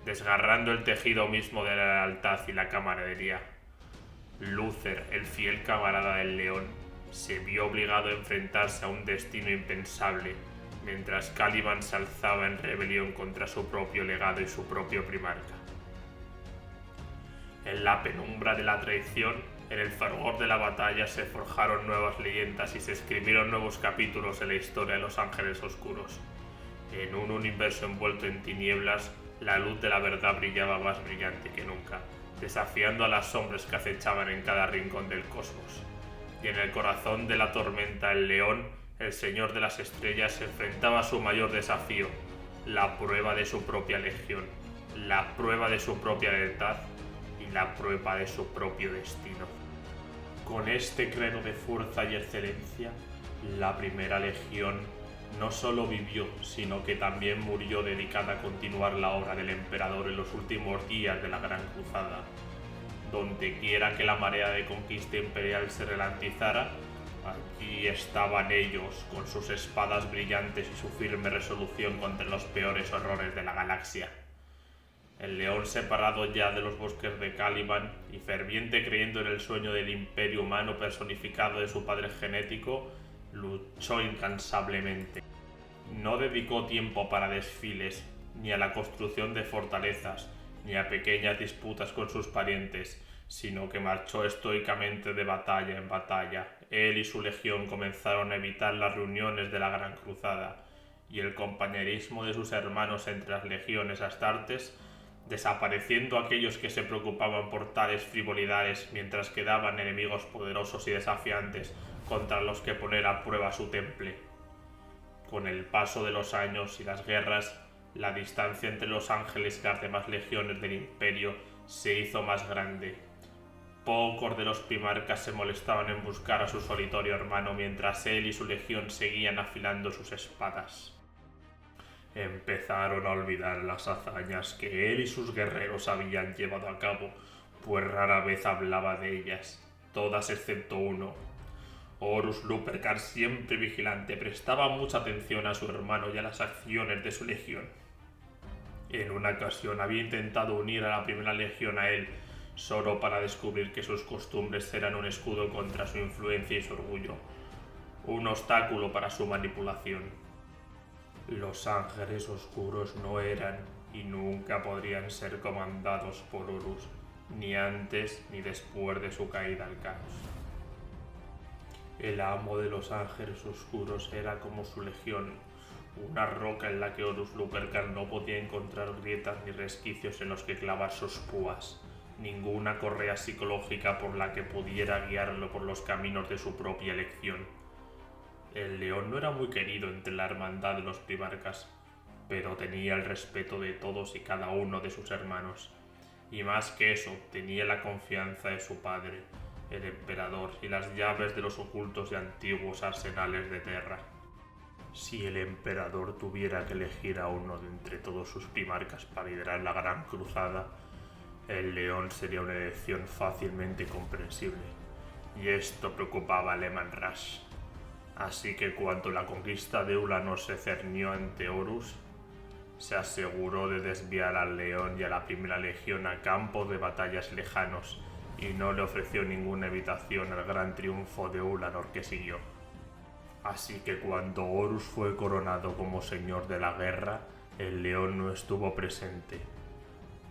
desgarrando el tejido mismo de la lealtad y la camaradería. Luther, el fiel camarada del león, se vio obligado a enfrentarse a un destino impensable, mientras Caliban se alzaba en rebelión contra su propio legado y su propio primarca. En la penumbra de la traición, en el fervor de la batalla, se forjaron nuevas leyendas y se escribieron nuevos capítulos en la historia de los ángeles oscuros. En un universo envuelto en tinieblas, la luz de la verdad brillaba más brillante que nunca, desafiando a las sombras que acechaban en cada rincón del cosmos. Y en el corazón de la tormenta, el león, el señor de las estrellas, se enfrentaba a su mayor desafío, la prueba de su propia legión, la prueba de su propia lealtad y la prueba de su propio destino. Con este credo de fuerza y excelencia, la primera legión no solo vivió, sino que también murió dedicada a continuar la obra del emperador en los últimos días de la Gran Cruzada. Donde quiera que la marea de conquista imperial se ralentizara, allí estaban ellos, con sus espadas brillantes y su firme resolución contra los peores horrores de la galaxia. El león, separado ya de los bosques de Caliban y ferviente creyendo en el sueño del imperio humano personificado de su padre genético, luchó incansablemente. No dedicó tiempo para desfiles, ni a la construcción de fortalezas, ni a pequeñas disputas con sus parientes, sino que marchó estoicamente de batalla en batalla. Él y su legión comenzaron a evitar las reuniones de la Gran Cruzada, y el compañerismo de sus hermanos entre las legiones astartes, desapareciendo aquellos que se preocupaban por tales frivolidades mientras quedaban enemigos poderosos y desafiantes contra los que poner a prueba su temple. Con el paso de los años y las guerras, la distancia entre los ángeles y las demás legiones del imperio se hizo más grande. Pocos de los primarcas se molestaban en buscar a su solitario hermano mientras él y su legión seguían afilando sus espadas. Empezaron a olvidar las hazañas que él y sus guerreros habían llevado a cabo, pues rara vez hablaba de ellas, todas excepto uno. Horus Lupercal, siempre vigilante, prestaba mucha atención a su hermano y a las acciones de su legión. En una ocasión había intentado unir a la primera legión a él, solo para descubrir que sus costumbres eran un escudo contra su influencia y su orgullo, un obstáculo para su manipulación. Los ángeles oscuros no eran y nunca podrían ser comandados por Horus, ni antes ni después de su caída al caos. El amo de los ángeles oscuros era como su legión, una roca en la que Horus Lupercal no podía encontrar grietas ni resquicios en los que clavar sus púas, ninguna correa psicológica por la que pudiera guiarlo por los caminos de su propia elección. El león no era muy querido entre la hermandad de los primarcas, pero tenía el respeto de todos y cada uno de sus hermanos, y más que eso, tenía la confianza de su padre, el emperador, y las llaves de los ocultos y antiguos arsenales de Terra. Si el emperador tuviera que elegir a uno de entre todos sus primarcas para liderar la gran cruzada, el león sería una elección fácilmente comprensible, y esto preocupaba a Leman Rush. Así que cuando la conquista de Ulanor se cernió ante Horus, se aseguró de desviar al león y a la primera legión a campos de batallas lejanos y no le ofreció ninguna evitación al gran triunfo de Ulanor que siguió. Así que cuando Horus fue coronado como señor de la guerra, el león no estuvo presente.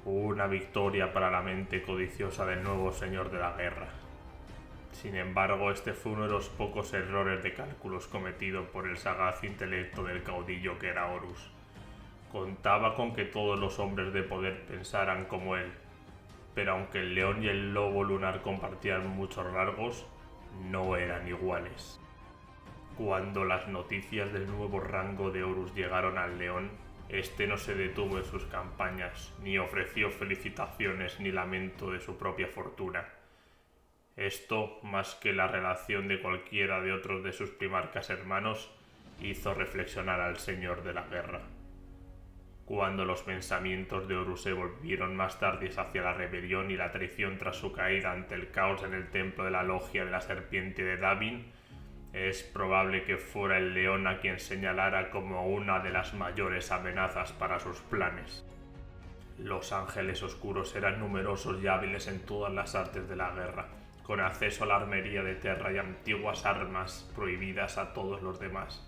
Una victoria para la mente codiciosa del nuevo señor de la guerra. Sin embargo, este fue uno de los pocos errores de cálculos cometidos por el sagaz intelecto del caudillo que era Horus. Contaba con que todos los hombres de poder pensaran como él, pero aunque el león y el lobo lunar compartían muchos rasgos, no eran iguales. Cuando las noticias del nuevo rango de Horus llegaron al león, este no se detuvo en sus campañas, ni ofreció felicitaciones ni lamento de su propia fortuna. Esto, más que la relación de cualquiera de otros de sus primarcas hermanos, hizo reflexionar al señor de la guerra. Cuando los pensamientos de Horus se volvieron más tarde hacia la rebelión y la traición tras su caída ante el caos en el templo de la logia de la serpiente de Davin, es probable que fuera el león a quien señalara como una de las mayores amenazas para sus planes. Los ángeles oscuros eran numerosos y hábiles en todas las artes de la guerra, con acceso a la armería de Terra y antiguas armas prohibidas a todos los demás.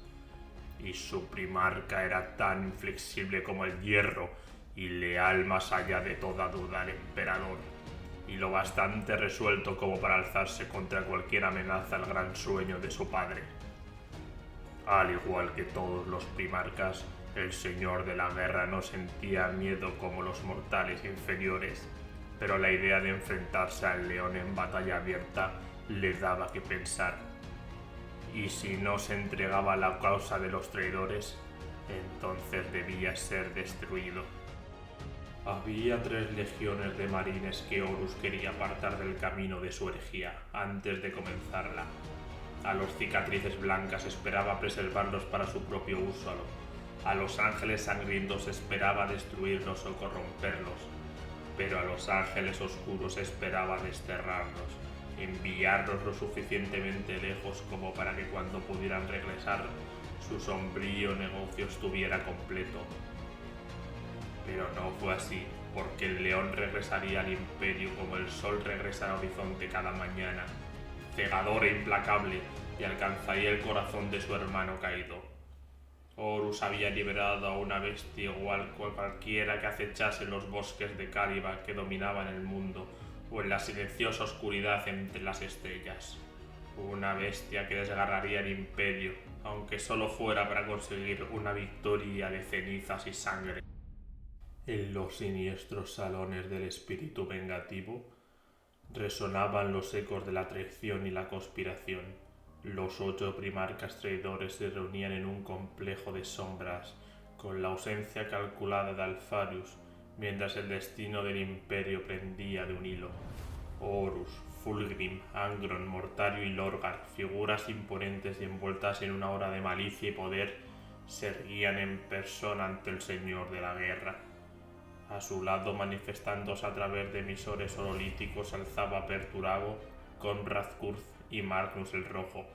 Y su primarca era tan inflexible como el hierro y leal más allá de toda duda al emperador, y lo bastante resuelto como para alzarse contra cualquier amenaza al gran sueño de su padre. Al igual que todos los primarcas, el señor de la guerra no sentía miedo como los mortales inferiores, pero la idea de enfrentarse al león en batalla abierta le daba que pensar. Y si no se entregaba a la causa de los traidores, entonces debía ser destruido. Había 3 legiones de marines que Horus quería apartar del camino de su herejía antes de comenzarla. A los cicatrices blancas esperaba preservarlos para su propio uso. A los ángeles sangrientos esperaba destruirlos o corromperlos. Pero a los ángeles oscuros esperaba desterrarlos, enviarlos lo suficientemente lejos como para que cuando pudieran regresar, su sombrío negocio estuviera completo. Pero no fue así, porque el león regresaría al imperio como el sol regresa al horizonte cada mañana, cegador e implacable, y alcanzaría el corazón de su hermano caído. Horus había liberado a una bestia igual cual cualquiera que acechase en los bosques de Kariba que dominaban el mundo, o en la silenciosa oscuridad entre las estrellas. Una bestia que desgarraría el imperio, aunque solo fuera para conseguir una victoria de cenizas y sangre. En los siniestros salones del espíritu vengativo resonaban los ecos de la traición y la conspiración. Los 8 primarcas traidores se reunían en un complejo de sombras, con la ausencia calculada de Alpharius, mientras el destino del imperio pendía de un hilo. Horus, Fulgrim, Angron, Mortario y Lorgar, figuras imponentes y envueltas en una aura de malicia y poder, se erguían en persona ante el señor de la guerra. A su lado, manifestándose a través de emisores horolíticos, alzaba Perturabo, Konrad Kurz y Magnus el Rojo,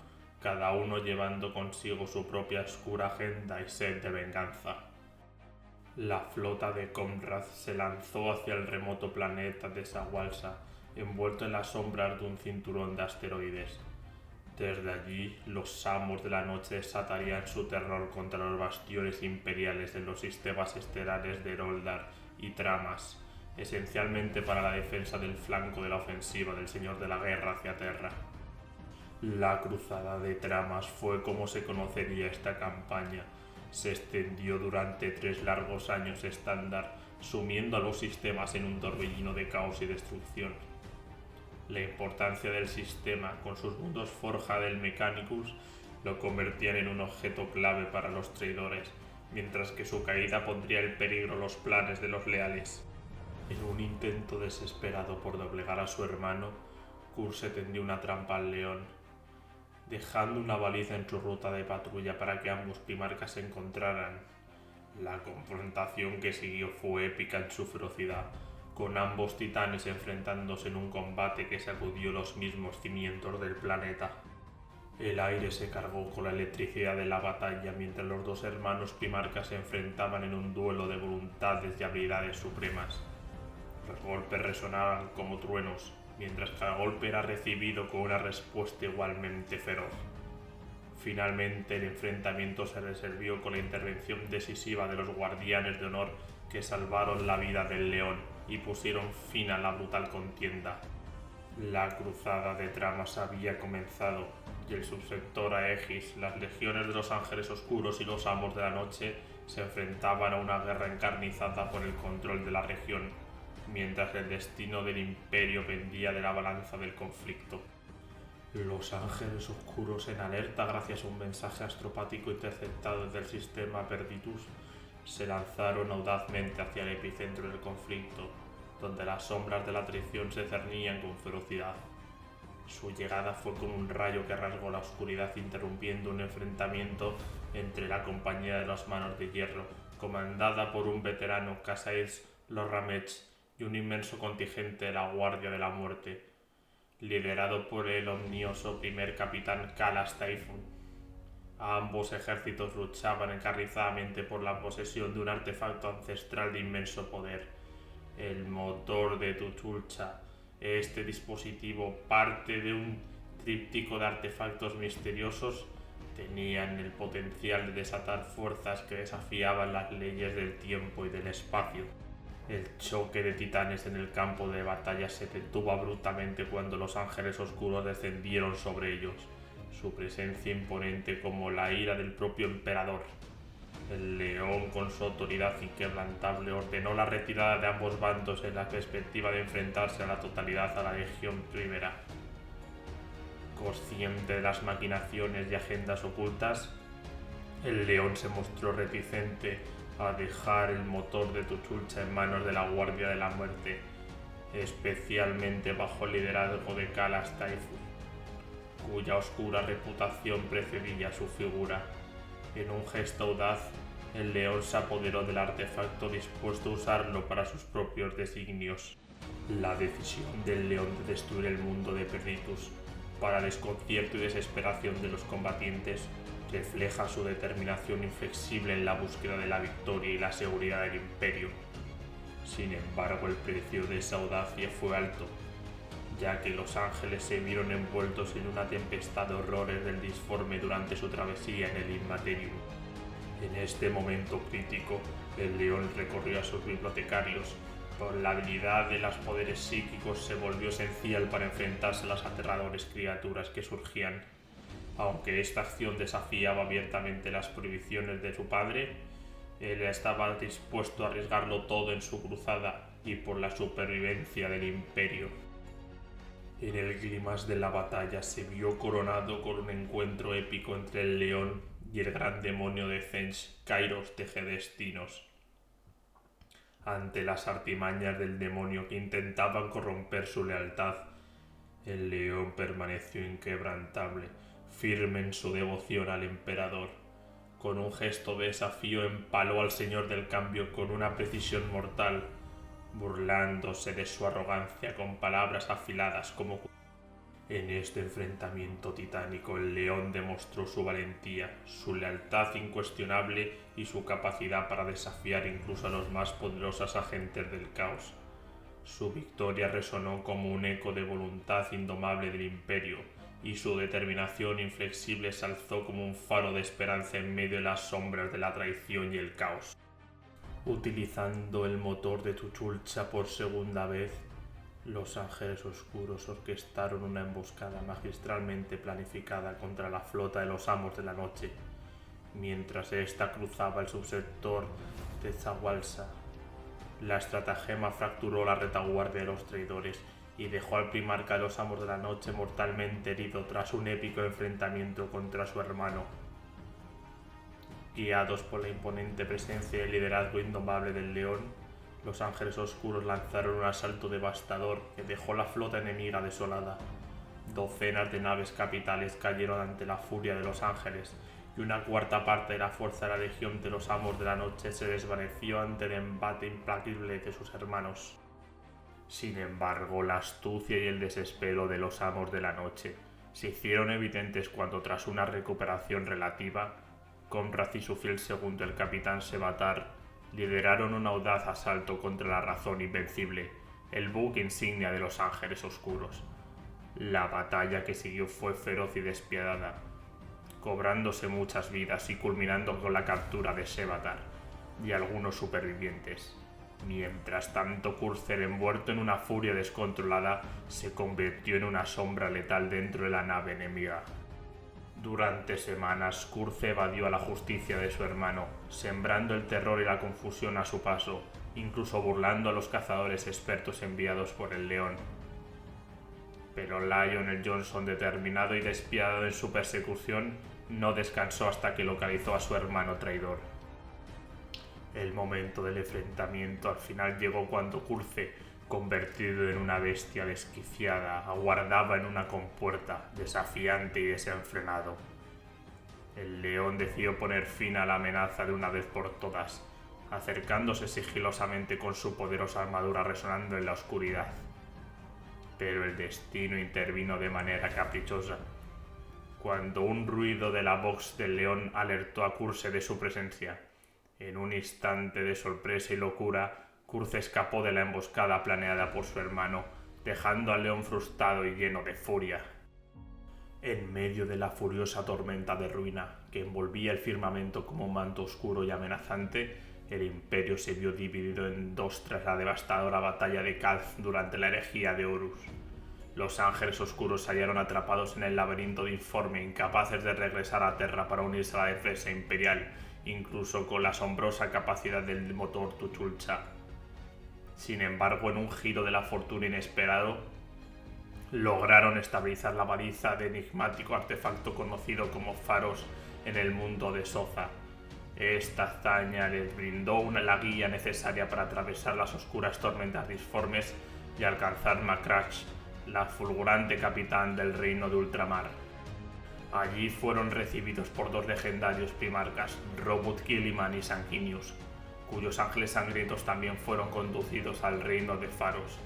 cada uno llevando consigo su propia oscura agenda y sed de venganza. La flota de Konrad se lanzó hacia el remoto planeta de Sawalsa, envuelto en las sombras de un cinturón de asteroides. Desde allí, los Samos de la noche desatarían su terror contra los bastiones imperiales en los sistemas estelares de Eroldar y Tramas, esencialmente para la defensa del flanco de la ofensiva del Señor de la Guerra hacia Terra. La cruzada de tramas fue como se conocería esta campaña. Se extendió durante 3 largos años estándar, sumiendo a los sistemas en un torbellino de caos y destrucción. La importancia del sistema, con sus mundos forja del Mechanicus, lo convertían en un objeto clave para los traidores, mientras que su caída pondría en peligro los planes de los leales. En un intento desesperado por doblegar a su hermano, Kurse tendió una trampa al león, dejando una baliza en su ruta de patrulla para que ambos primarcas se encontraran. La confrontación que siguió fue épica en su ferocidad, con ambos titanes enfrentándose en un combate que sacudió los mismos cimientos del planeta. El aire se cargó con la electricidad de la batalla mientras los dos hermanos primarcas se enfrentaban en un duelo de voluntades y habilidades supremas. Los golpes resonaban como truenos, mientras cada golpe era recibido con una respuesta igualmente feroz. Finalmente el enfrentamiento se resolvió con la intervención decisiva de los guardianes de honor que salvaron la vida del león y pusieron fin a la brutal contienda. La cruzada de tramas había comenzado y el subsector Aegis, las legiones de los ángeles oscuros y los amos de la noche se enfrentaban a una guerra encarnizada por el control de la región, mientras el destino del imperio pendía de la balanza del conflicto. Los ángeles oscuros, en alerta gracias a un mensaje astropático interceptado desde el sistema Perditus, se lanzaron audazmente hacia el epicentro del conflicto, donde las sombras de la traición se cernían con ferocidad. Su llegada fue como un rayo que rasgó la oscuridad, interrumpiendo un enfrentamiento entre la Compañía de las Manos de Hierro, comandada por un veterano Casaels Loramech, y un inmenso contingente de la Guardia de la Muerte, liderado por el omnioso primer capitán Kalas Typhon. Ambos ejércitos luchaban encarnizadamente por la posesión de un artefacto ancestral de inmenso poder, el motor de Tuchulcha. Este dispositivo, parte de un tríptico de artefactos misteriosos, tenían el potencial de desatar fuerzas que desafiaban las leyes del tiempo y del espacio. El choque de titanes en el campo de batalla se detuvo abruptamente cuando los ángeles oscuros descendieron sobre ellos, su presencia imponente como la ira del propio emperador. El león, con su autoridad inquebrantable, ordenó la retirada de ambos bandos en la perspectiva de enfrentarse a la totalidad a la Legión Primera. Consciente de las maquinaciones y agendas ocultas, el león se mostró reticente a dejar el motor de Tuchulcha en manos de la Guardia de la Muerte, especialmente bajo el liderazgo de Kalas Typhon, cuya oscura reputación precedía su figura. En un gesto audaz, el león se apoderó del artefacto dispuesto a usarlo para sus propios designios. La decisión del león de destruir el mundo de Perditus, para desconcierto y desesperación de los combatientes, refleja su determinación inflexible en la búsqueda de la victoria y la seguridad del imperio. Sin embargo, el precio de esa audacia fue alto, ya que los ángeles se vieron envueltos en una tempestad de horrores del disforme durante su travesía en el Immaterium. En este momento crítico, el león recorrió a sus bibliotecarios. Por la habilidad de los poderes psíquicos se volvió esencial para enfrentarse a las aterradoras criaturas que surgían. Aunque esta acción desafiaba abiertamente las prohibiciones de su padre, él estaba dispuesto a arriesgarlo todo en su cruzada y por la supervivencia del imperio. En el clímax de la batalla se vio coronado con un encuentro épico entre el león y el gran demonio de Zench, Kairos Tegedestinos. Ante las artimañas del demonio que intentaban corromper su lealtad, el león permaneció inquebrantable, firme en su devoción al emperador. Con un gesto de desafío empaló al señor del cambio con una precisión mortal, burlándose de su arrogancia con palabras afiladas como... En este enfrentamiento titánico, el león demostró su valentía, su lealtad incuestionable y su capacidad para desafiar incluso a los más poderosos agentes del caos. Su victoria resonó como un eco de voluntad indomable del imperio, y su determinación inflexible se alzó como un faro de esperanza en medio de las sombras de la traición y el caos. Utilizando el motor de Tuchulcha por segunda vez, Los ángeles oscuros orquestaron una emboscada magistralmente planificada contra la flota de los amos de la noche, mientras ésta cruzaba el subsector de Zagualsa. La estratagema fracturó la retaguardia de los traidores y dejó al primarca de los amos de la noche mortalmente herido tras un épico enfrentamiento contra su hermano. Guiados por la imponente presencia y el liderazgo indomable del león, los ángeles oscuros lanzaron un asalto devastador que dejó la flota enemiga desolada. Docenas de naves capitales cayeron ante la furia de los ángeles, y una cuarta parte de la fuerza de la legión de los amos de la noche se desvaneció ante el embate implacable de sus hermanos. Sin embargo, la astucia y el desespero de los amos de la noche se hicieron evidentes cuando, tras una recuperación relativa, Conrad y su fiel segundo, el capitán Sevatar, lideraron un audaz asalto contra la razón invencible, el buque insignia de los ángeles oscuros. La batalla que siguió fue feroz y despiadada, cobrándose muchas vidas y culminando con la captura de Sevatar y algunos supervivientes. Mientras tanto, Curcer, envuelto en una furia descontrolada, se convirtió en una sombra letal dentro de la nave enemiga. Durante semanas, Curce evadió a la justicia de su hermano, sembrando el terror y la confusión a su paso, incluso burlando a los cazadores expertos enviados por el león. Pero Lionel Johnson, determinado y despiadado en su persecución, no descansó hasta que localizó a su hermano traidor. El momento del enfrentamiento al final llegó cuando Curce, convertido en una bestia desquiciada, aguardaba en una compuerta, desafiante y desenfrenado. El león decidió poner fin a la amenaza de una vez por todas, acercándose sigilosamente con su poderosa armadura resonando en la oscuridad. Pero el destino intervino de manera caprichosa, cuando un ruido de la voz del león alertó a Curce de su presencia. En un instante de sorpresa y locura, Curce escapó de la emboscada planeada por su hermano, dejando al león frustrado y lleno de furia. En medio de la furiosa tormenta de ruina que envolvía el firmamento como un manto oscuro y amenazante, el imperio se vio dividido en dos tras la devastadora batalla de Calth durante la herejía de Horus. Los ángeles oscuros se hallaron atrapados en el laberinto de Informe, incapaces de regresar a Terra para unirse a la defensa imperial, incluso con la asombrosa capacidad del motor Tuchulcha. Sin embargo, en un giro de la fortuna inesperado, lograron estabilizar la baliza de enigmático artefacto conocido como Faros en el mundo de Soza. Esta hazaña les brindó la guía necesaria para atravesar las oscuras tormentas disformes y alcanzar Macrach, la fulgurante capitán del reino de Ultramar. Allí fueron recibidos por dos legendarios primarcas, Robot Gilliman y Sanguinius, cuyos ángeles sangrientos también fueron conducidos al reino de Faros.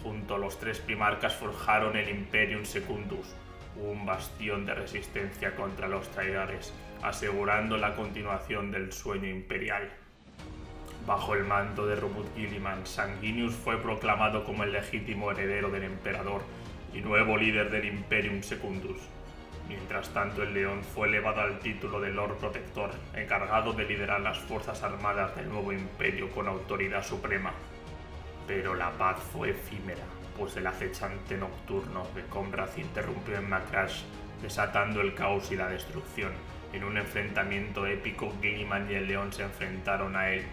Junto a los tres primarcas forjaron el Imperium Secundus, un bastión de resistencia contra los traidores, asegurando la continuación del sueño imperial. Bajo el mando de Robot Gilliman, Sanguinius fue proclamado como el legítimo heredero del emperador y nuevo líder del Imperium Secundus. Mientras tanto, el león fue elevado al título de Lord Protector, encargado de liderar las fuerzas armadas del nuevo imperio con autoridad suprema. Pero la paz fue efímera, pues el acechante nocturno de Conrad interrumpió en Macrach, desatando el caos y la destrucción. En un enfrentamiento épico, Gilliman y el león se enfrentaron a él,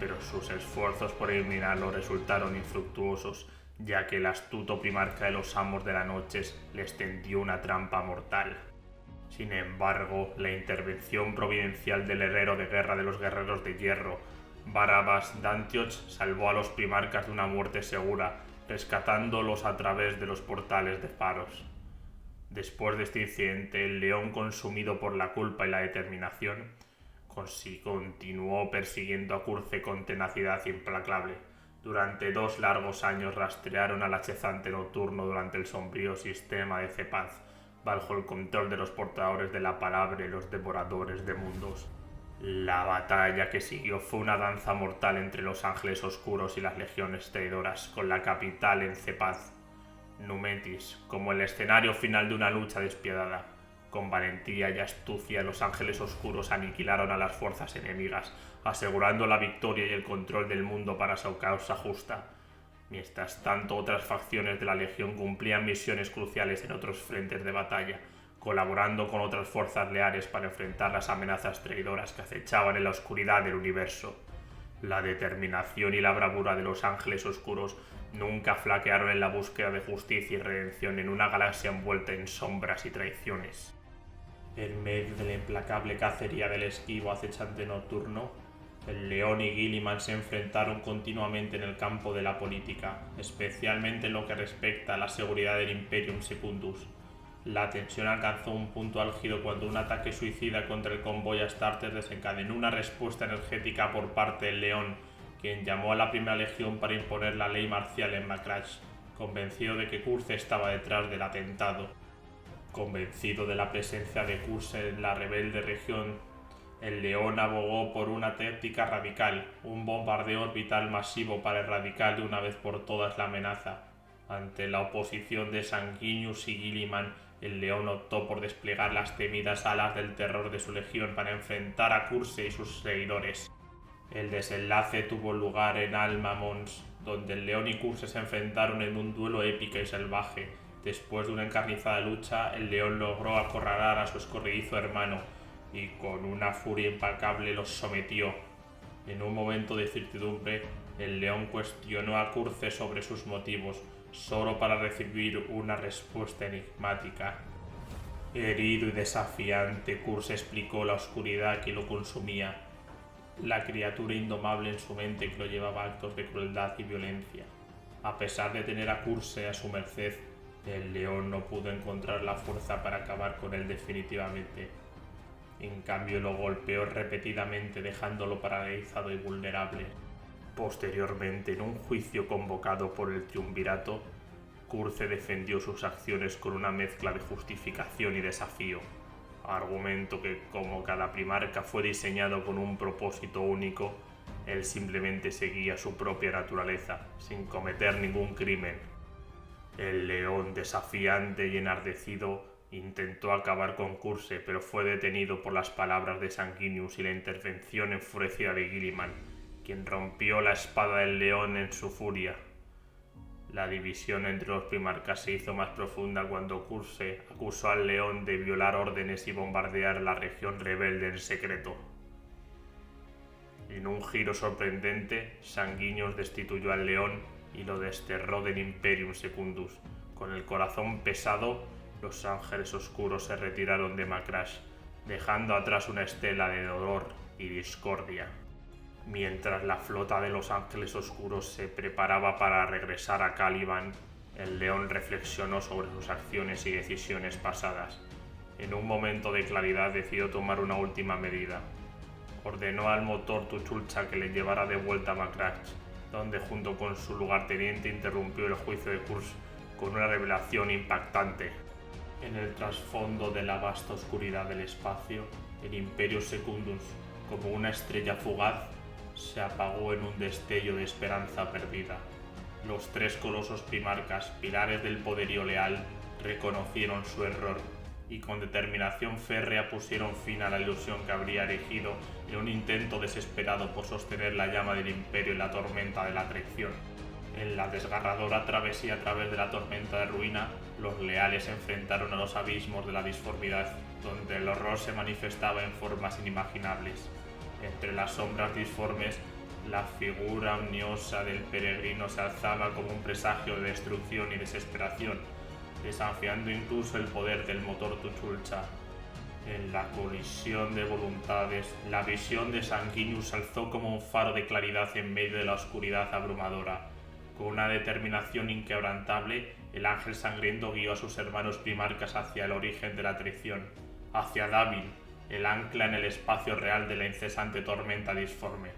pero sus esfuerzos por eliminarlo resultaron infructuosos, ya que el astuto primarca de los amos de la noche les tendió una trampa mortal. Sin embargo, la intervención providencial del herrero de guerra de los guerreros de hierro, Barabas Dantioch, salvó a los primarcas de una muerte segura, rescatándolos a través de los portales de Faros. Después de este incidente, el león, consumido por la culpa y la determinación, continuó persiguiendo a Curce con tenacidad implacable. Durante 2 largos años rastrearon al achezante nocturno durante el sombrío sistema de Cepaz, bajo el control de los portadores de la palabra y los devoradores de mundos. La batalla que siguió fue una danza mortal entre los ángeles oscuros y las legiones traidoras, con la capital en Cepaz, Numetis, como el escenario final de una lucha despiadada. Con valentía y astucia, los ángeles oscuros aniquilaron a las fuerzas enemigas, asegurando la victoria y el control del mundo para su causa justa. Mientras tanto, otras facciones de la Legión cumplían misiones cruciales en otros frentes de batalla, colaborando con otras fuerzas leales para enfrentar las amenazas traidoras que acechaban en la oscuridad del universo. La determinación y la bravura de los Ángeles Oscuros nunca flaquearon en la búsqueda de justicia y redención en una galaxia envuelta en sombras y traiciones. En medio de la implacable cacería del esquivo acechante nocturno, el León y Guilliman se enfrentaron continuamente en el campo de la política, especialmente en lo que respecta a la seguridad del Imperium Secundus. La tensión alcanzó un punto álgido cuando un ataque suicida contra el convoy Astartes desencadenó una respuesta energética por parte del León, quien llamó a la Primera Legión para imponer la ley marcial en Macrash, convencido de que Curze estaba detrás del atentado. Convencido de la presencia de Curze en la rebelde región, el León abogó por una táctica radical, un bombardeo orbital masivo para erradicar de una vez por todas la amenaza. Ante la oposición de Sanguinius y Guilliman, el León optó por desplegar las temidas alas del terror de su legión para enfrentar a Curze y sus seguidores. El desenlace tuvo lugar en Alma Mons, donde el León y Curze se enfrentaron en un duelo épico y salvaje. Después de una encarnizada lucha, el León logró acorralar a su escurridizo hermano y con una furia implacable los sometió. En un momento de certidumbre, el León cuestionó a Curze sobre sus motivos, solo para recibir una respuesta enigmática. Herido y desafiante, Curze explicó la oscuridad que lo consumía, la criatura indomable en su mente que lo llevaba a actos de crueldad y violencia. A pesar de tener a Curze a su merced, el León no pudo encontrar la fuerza para acabar con él definitivamente. En cambio, lo golpeó repetidamente, dejándolo paralizado y vulnerable. Posteriormente, en un juicio convocado por el triunvirato, Curze defendió sus acciones con una mezcla de justificación y desafío, argumento que, como cada primarca fue diseñado con un propósito único, él simplemente seguía su propia naturaleza, sin cometer ningún crimen. El León, desafiante y enardecido, intentó acabar con Curze, pero fue detenido por las palabras de Sanguinius y la intervención enfurecida de Guilliman, quien rompió la espada del León en su furia. La división entre los primarcas se hizo más profunda cuando Curze acusó al León de violar órdenes y bombardear la región rebelde en secreto. En un giro sorprendente, Sanguinius destituyó al León y lo desterró del Imperium Secundus. Con el corazón pesado, los Ángeles Oscuros se retiraron de Macrash, dejando atrás una estela de dolor y discordia. Mientras la flota de los Ángeles Oscuros se preparaba para regresar a Caliban, el León reflexionó sobre sus acciones y decisiones pasadas. En un momento de claridad decidió tomar una última medida. Ordenó al motor Tuchulcha que le llevara de vuelta a Macrash, donde junto con su lugarteniente interrumpió el juicio de Curze con una revelación impactante. En el trasfondo de la vasta oscuridad del espacio, el Imperio Secundus, como una estrella fugaz, se apagó en un destello de esperanza perdida. Los tres colosos primarcas, pilares del poderío leal, reconocieron su error y con determinación férrea pusieron fin a la ilusión que habría erigido en un intento desesperado por sostener la llama del imperio en la tormenta de la traición. En la desgarradora travesía a través de la tormenta de ruina, los leales se enfrentaron a los abismos de la disformidad, donde el horror se manifestaba en formas inimaginables. Entre las sombras disformes, la figura omniosa del peregrino se alzaba como un presagio de destrucción y desesperación, desafiando incluso el poder del motor Tuchulcha. En la colisión de voluntades, la visión de Sanguinius se alzó como un faro de claridad en medio de la oscuridad abrumadora. Con una determinación inquebrantable, el ángel sangriento guió a sus hermanos primarcas hacia el origen de la traición, hacia Davin, el ancla en el espacio real de la incesante tormenta disforme.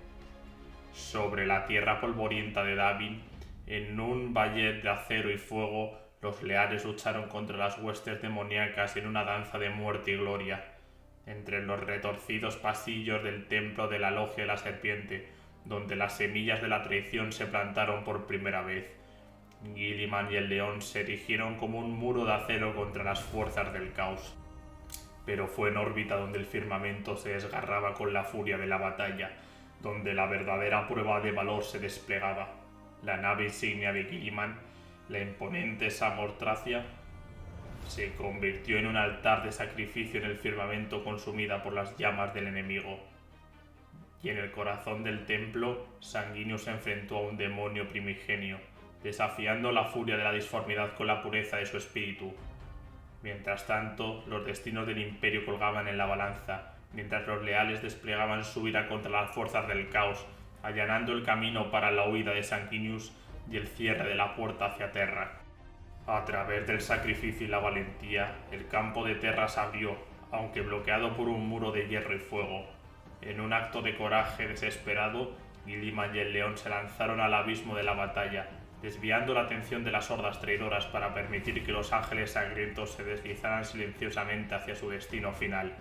Sobre la tierra polvorienta de Davin, en un ballet de acero y fuego, los leales lucharon contra las huestes demoníacas en una danza de muerte y gloria. Entre los retorcidos pasillos del templo de la Logia de la Serpiente, donde las semillas de la traición se plantaron por primera vez, Guilliman y el León se erigieron como un muro de acero contra las fuerzas del caos. Pero fue en órbita donde el firmamento se desgarraba con la furia de la batalla, donde la verdadera prueba de valor se desplegaba. La nave insignia de Gilliman, la imponente Samortracia, se convirtió en un altar de sacrificio en el firmamento consumida por las llamas del enemigo. Y en el corazón del templo, Sanguinius se enfrentó a un demonio primigenio, desafiando la furia de la disformidad con la pureza de su espíritu. Mientras tanto, los destinos del imperio colgaban en la balanza, mientras los leales desplegaban su ira contra las fuerzas del caos, allanando el camino para la huida de Sanguinius y el cierre de la puerta hacia Terra. A través del sacrificio y la valentía, el campo de Terra se abrió, aunque bloqueado por un muro de hierro y fuego. En un acto de coraje desesperado, Gilliman y el león se lanzaron al abismo de la batalla, desviando la atención de las hordas traidoras para permitir que los ángeles sangrientos se deslizaran silenciosamente hacia su destino final.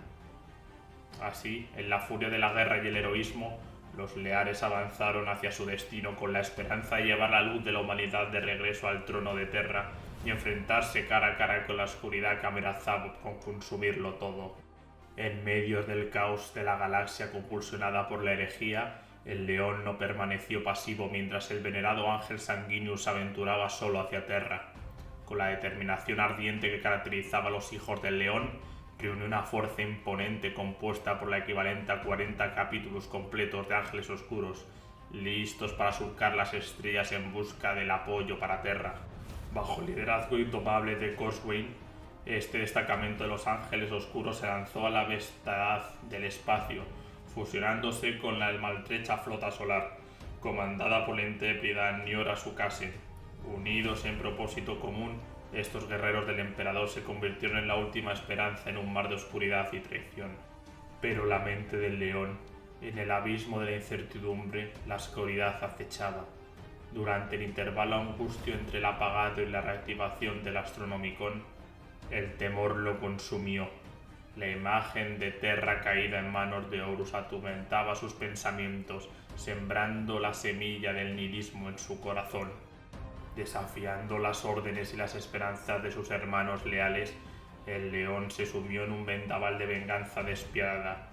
Así, en la furia de la guerra y el heroísmo, los leales avanzaron hacia su destino con la esperanza de llevar la luz de la humanidad de regreso al trono de Terra y enfrentarse cara a cara con la oscuridad que amenazaba con consumirlo todo. En medio del caos de la galaxia compulsionada por la herejía, el león no permaneció pasivo mientras el venerado ángel Sanguinius se aventuraba solo hacia Terra. Con la determinación ardiente que caracterizaba a los hijos del león, reunió una fuerza imponente compuesta por la equivalente a 40 capítulos completos de ángeles oscuros, listos para surcar las estrellas en busca del apoyo para Terra. Bajo el liderazgo indomable de Coswain, este destacamento de los ángeles oscuros se lanzó a la vastedad del espacio, fusionándose con la maltrecha flota solar, comandada por la intrépida Niora Sukase. Unidos en propósito común, estos guerreros del emperador se convirtieron en la última esperanza en un mar de oscuridad y traición. Pero la mente del león, en el abismo de la incertidumbre, la oscuridad acechaba. Durante el intervalo angustio entre el apagado y la reactivación del Astronomicon, el temor lo consumió. La imagen de Terra caída en manos de Horus atormentaba sus pensamientos, sembrando la semilla del nihilismo en su corazón. Desafiando las órdenes y las esperanzas de sus hermanos leales, el león se sumió en un vendaval de venganza despiadada.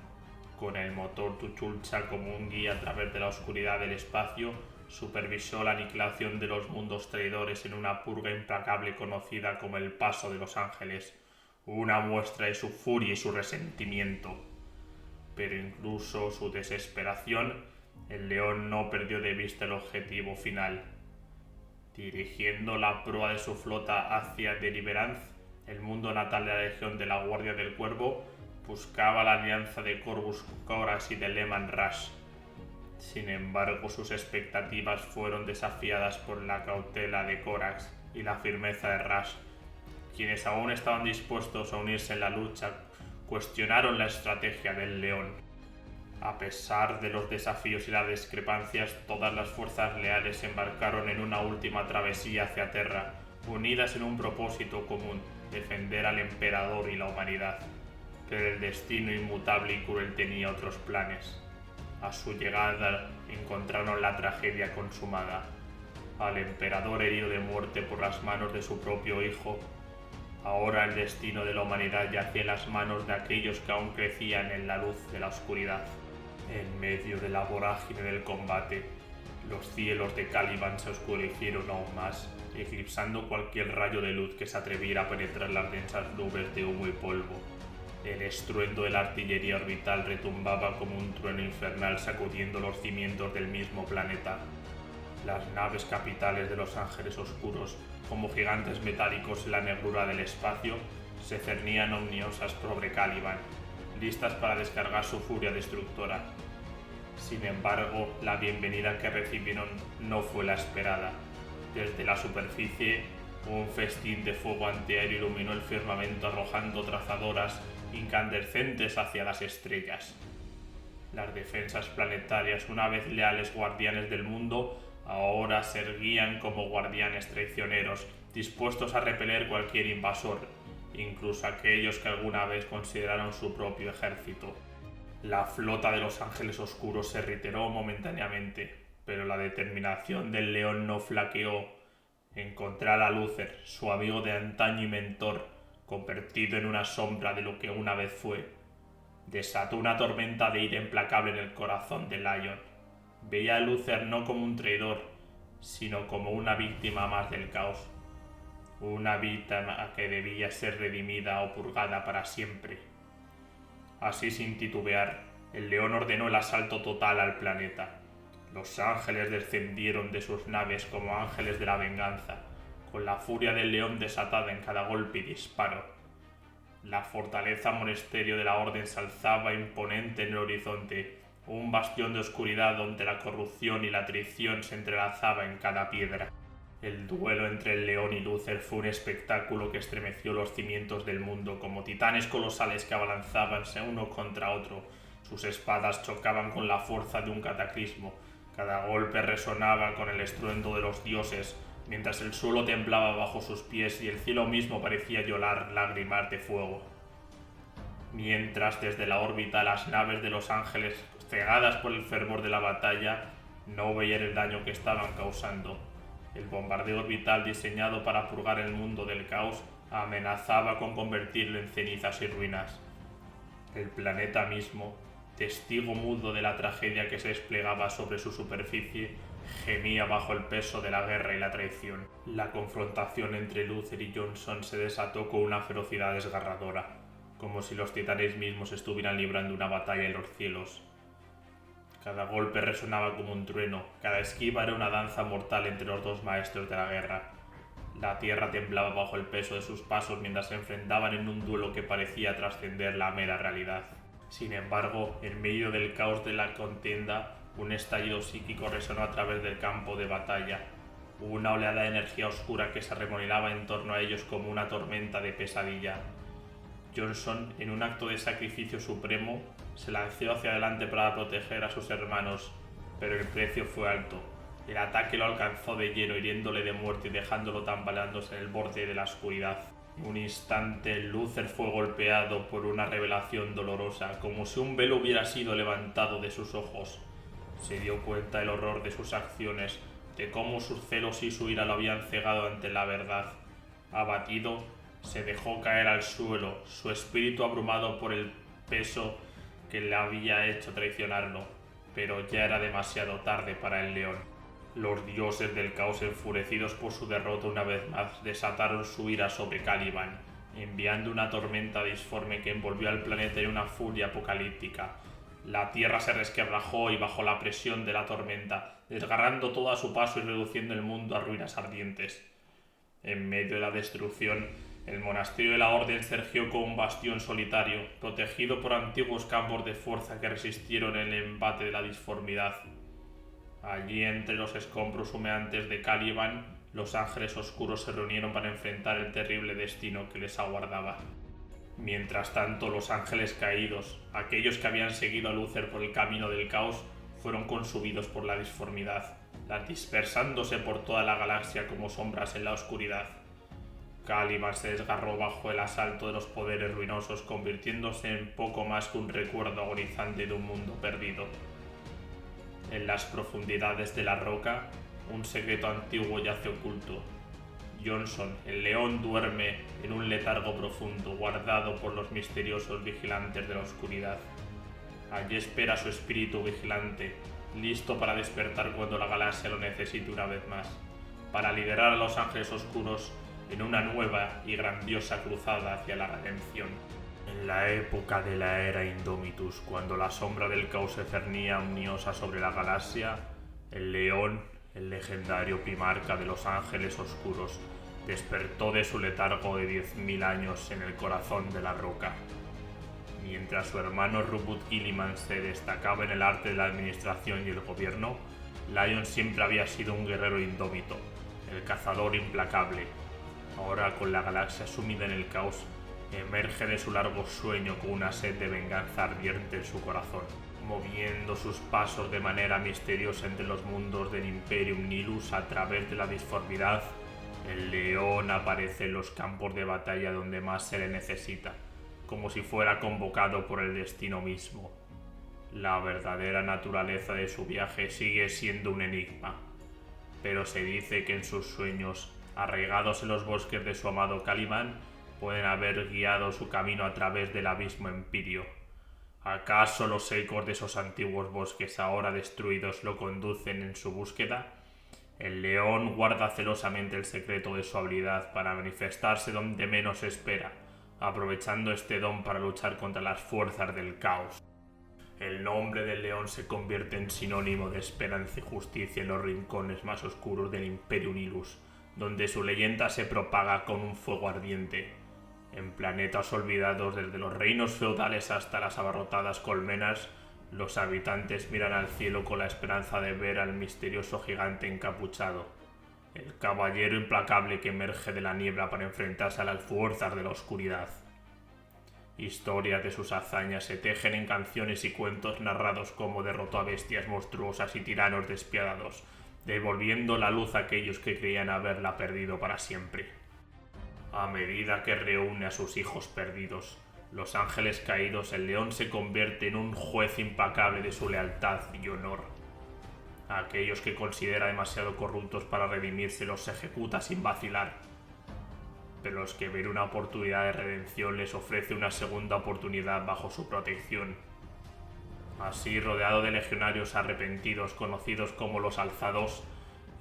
Con el motor Tuchulcha como un guía a través de la oscuridad del espacio, supervisó la aniquilación de los mundos traidores en una purga implacable conocida como el Paso de los Ángeles, una muestra de su furia y su resentimiento. Pero incluso su desesperación, el león no perdió de vista el objetivo final. Dirigiendo la proa de su flota hacia Deliverance, el mundo natal de la Legión de la Guardia del Cuervo, buscaba la alianza de Corvus Corax y de Leman Rush. Sin embargo, sus expectativas fueron desafiadas por la cautela de Corax y la firmeza de Rush. Quienes aún estaban dispuestos a unirse en la lucha cuestionaron la estrategia del león. A pesar de los desafíos y las discrepancias, todas las fuerzas leales se embarcaron en una última travesía hacia Terra, unidas en un propósito común: defender al emperador y la humanidad. Pero el destino inmutable y cruel tenía otros planes. A su llegada encontraron la tragedia consumada. Al emperador herido de muerte por las manos de su propio hijo, ahora el destino de la humanidad yacía en las manos de aquellos que aún crecían en la luz de la oscuridad. En medio de la vorágine del combate, los cielos de Caliban se oscurecieron aún más, eclipsando cualquier rayo de luz que se atreviera a penetrar las densas nubes de humo y polvo. El estruendo de la artillería orbital retumbaba como un trueno infernal sacudiendo los cimientos del mismo planeta. Las naves capitales de los ángeles oscuros, como gigantes metálicos en la negrura del espacio, se cernían omniosas sobre Caliban, listas para descargar su furia destructora. Sin embargo, la bienvenida que recibieron no fue la esperada. Desde la superficie, un festín de fuego antiaéreo iluminó el firmamento arrojando trazadoras incandescentes hacia las estrellas. Las defensas planetarias, una vez leales guardianes del mundo, ahora se erguían como guardianes traicioneros, dispuestos a repeler cualquier invasor, incluso aquellos que alguna vez consideraron su propio ejército. La flota de los ángeles oscuros se retiró momentáneamente, pero la determinación del león no flaqueó. Encontrar a Luther, su amigo de antaño y mentor, convertido en una sombra de lo que una vez fue, desató una tormenta de ira implacable en el corazón de Lion. Veía a Luther no como un traidor, sino como una víctima más del caos. Una víctima que debía ser redimida o purgada para siempre. Así, sin titubear, el león ordenó el asalto total al planeta. Los ángeles descendieron de sus naves como ángeles de la venganza, con la furia del león desatada en cada golpe y disparo. La fortaleza monasterio de la Orden se alzaba imponente en el horizonte, un bastión de oscuridad donde la corrupción y la traición se entrelazaba en cada piedra. El duelo entre el león y Lúcer fue un espectáculo que estremeció los cimientos del mundo, como titanes colosales que abalanzábanse uno contra otro. Sus espadas chocaban con la fuerza de un cataclismo. Cada golpe resonaba con el estruendo de los dioses, mientras el suelo temblaba bajo sus pies y el cielo mismo parecía llorar lágrimas de fuego. Mientras desde la órbita las naves de los ángeles, cegadas por el fervor de la batalla, no veían el daño que estaban causando. El bombardeo orbital diseñado para purgar el mundo del caos amenazaba con convertirlo en cenizas y ruinas. El planeta mismo, testigo mudo de la tragedia que se desplegaba sobre su superficie, gemía bajo el peso de la guerra y la traición. La confrontación entre Lúcer y Johnson se desató con una ferocidad desgarradora, como si los titanes mismos estuvieran librando una batalla en los cielos. Cada golpe resonaba como un trueno, cada esquiva era una danza mortal entre los dos maestros de la guerra. La tierra temblaba bajo el peso de sus pasos mientras se enfrentaban en un duelo que parecía trascender la mera realidad. Sin embargo, en medio del caos de la contienda, un estallido psíquico resonó a través del campo de batalla. Una oleada de energía oscura que se arremolinaba en torno a ellos como una tormenta de pesadilla. Johnson, en un acto de sacrificio supremo, se lanzó hacia adelante para proteger a sus hermanos, pero el precio fue alto. El ataque lo alcanzó de lleno, hiriéndole de muerte y dejándolo tambaleándose en el borde de la oscuridad. En un instante, Lúcer fue golpeado por una revelación dolorosa, como si un velo hubiera sido levantado de sus ojos. Se dio cuenta del horror de sus acciones, de cómo sus celos y su ira lo habían cegado ante la verdad. Abatido, se dejó caer al suelo, su espíritu abrumado por el peso que le había hecho traicionarlo, pero ya era demasiado tarde para el león. Los dioses del caos, enfurecidos por su derrota una vez más, desataron su ira sobre Caliban, enviando una tormenta disforme que envolvió al planeta en una furia apocalíptica. La tierra se resquebrajó y bajo la presión de la tormenta, desgarrando todo a su paso y reduciendo el mundo a ruinas ardientes. En medio de la destrucción, el monasterio de la Orden se erguió como un bastión solitario, protegido por antiguos campos de fuerza que resistieron el embate de la disformidad. Allí, entre los escombros humeantes de Caliban, los ángeles oscuros se reunieron para enfrentar el terrible destino que les aguardaba. Mientras tanto, los ángeles caídos, aquellos que habían seguido a Lúcer por el camino del caos, fueron consumidos por la disformidad, dispersándose por toda la galaxia como sombras en la oscuridad. Caliban se desgarró bajo el asalto de los poderes ruinosos, convirtiéndose en poco más que un recuerdo agonizante de un mundo perdido. En las profundidades de la roca, un secreto antiguo yace oculto. Johnson, el león, duerme en un letargo profundo, guardado por los misteriosos vigilantes de la oscuridad. Allí espera su espíritu vigilante, listo para despertar cuando la galaxia lo necesite una vez más, para liderar a los ángeles oscuros en una nueva y grandiosa cruzada hacia la redención. En la época de la era Indomitus, cuando la sombra del caos se cernía omniosa sobre la galaxia, el león, el legendario primarca de los ángeles oscuros, despertó de su letargo de 10.000 años en el corazón de la roca. Mientras su hermano Rupert Guilliman se destacaba en el arte de la administración y el gobierno, Lion siempre había sido un guerrero indómito, el cazador implacable. Ahora, con la galaxia sumida en el caos, emerge de su largo sueño con una sed de venganza ardiente en su corazón. Moviendo sus pasos de manera misteriosa entre los mundos del Imperium Nihilus a través de la disformidad, el león aparece en los campos de batalla donde más se le necesita, como si fuera convocado por el destino mismo. La verdadera naturaleza de su viaje sigue siendo un enigma, pero se dice que en sus sueños, arraigados en los bosques de su amado Caliban, pueden haber guiado su camino a través del abismo Empirio. ¿Acaso los ecos de esos antiguos bosques ahora destruidos lo conducen en su búsqueda? El león guarda celosamente el secreto de su habilidad para manifestarse donde menos espera, aprovechando este don para luchar contra las fuerzas del caos. El nombre del león se convierte en sinónimo de esperanza y justicia en los rincones más oscuros del Imperio Nilus, donde su leyenda se propaga con un fuego ardiente. En planetas olvidados, desde los reinos feudales hasta las abarrotadas colmenas, los habitantes miran al cielo con la esperanza de ver al misterioso gigante encapuchado, el caballero implacable que emerge de la niebla para enfrentarse a las fuerzas de la oscuridad. Historias de sus hazañas se tejen en canciones y cuentos narrados como derrotó a bestias monstruosas y tiranos despiadados, devolviendo la luz a aquellos que creían haberla perdido para siempre. A medida que reúne a sus hijos perdidos, los ángeles caídos, el león se convierte en un juez implacable de su lealtad y honor. A aquellos que considera demasiado corruptos para redimirse los ejecuta sin vacilar, pero los que ven una oportunidad de redención les ofrece una segunda oportunidad bajo su protección. Así, rodeado de legionarios arrepentidos conocidos como los Alzados,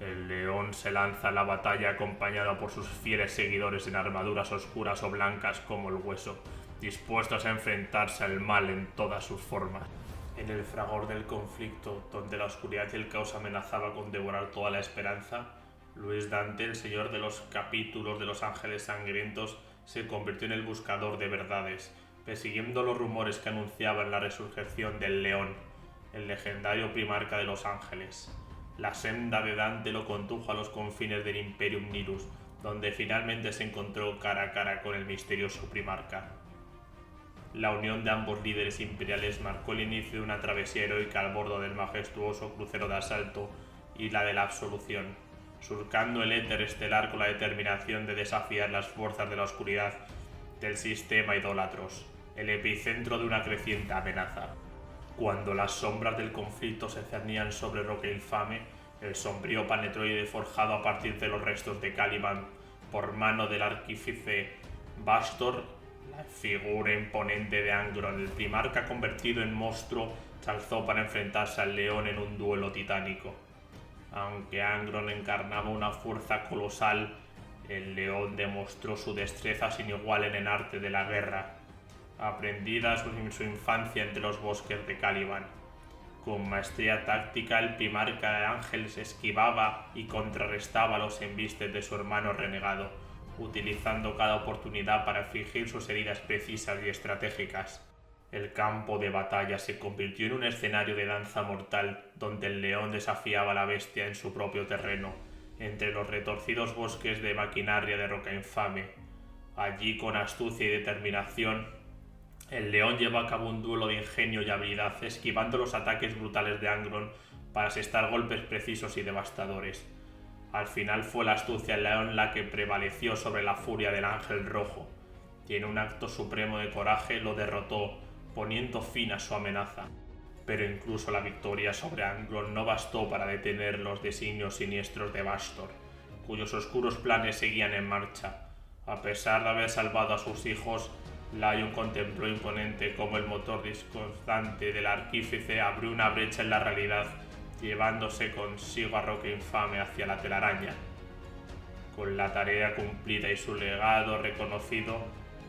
el león se lanza a la batalla acompañado por sus fieles seguidores en armaduras oscuras o blancas como el hueso, dispuestos a enfrentarse al mal en todas sus formas. En el fragor del conflicto, donde la oscuridad y el caos amenazaban con devorar toda la esperanza, Luis Dante, el señor de los capítulos de los ángeles sangrientos, se convirtió en el buscador de verdades, persiguiendo los rumores que anunciaban la resurrección del león, el legendario primarca de los ángeles. La senda de Dante lo condujo a los confines del Imperium Nilus, donde finalmente se encontró cara a cara con el misterioso primarca. La unión de ambos líderes imperiales marcó el inicio de una travesía heroica al bordo del majestuoso crucero de asalto y la de la absolución, surcando el éter estelar con la determinación de desafiar las fuerzas de la oscuridad del sistema idólatros, el epicentro de una creciente amenaza. Cuando las sombras del conflicto se cernían sobre Roca Infame, el sombrío planetroide forjado a partir de los restos de Caliban por mano del artífice Bastor, la figura imponente de Angron, el primarca convertido en monstruo, se alzó para enfrentarse al león en un duelo titánico. Aunque Angron encarnaba una fuerza colosal, el león demostró su destreza sin igual en el arte de la guerra, aprendida en su infancia entre los bosques de Caliban. Con maestría táctica, el primarca de ángeles esquivaba y contrarrestaba los embistes de su hermano renegado, utilizando cada oportunidad para afligir sus heridas precisas y estratégicas. El campo de batalla se convirtió en un escenario de danza mortal donde el león desafiaba a la bestia en su propio terreno, entre los retorcidos bosques de maquinaria de Roca Infame. Allí, con astucia y determinación, el león llevó a cabo un duelo de ingenio y habilidad, esquivando los ataques brutales de Angron para asestar golpes precisos y devastadores. Al final fue la astucia del león la que prevaleció sobre la furia del ángel rojo, y en un acto supremo de coraje lo derrotó, poniendo fin a su amenaza. Pero incluso la victoria sobre Angron no bastó para detener los designios siniestros de Bastor, cuyos oscuros planes seguían en marcha. A pesar de haber salvado a sus hijos, Lion contempló imponente cómo el motor discordante del artífice abrió una brecha en la realidad, llevándose consigo a Roca Infame hacia la telaraña. Con la tarea cumplida y su legado reconocido,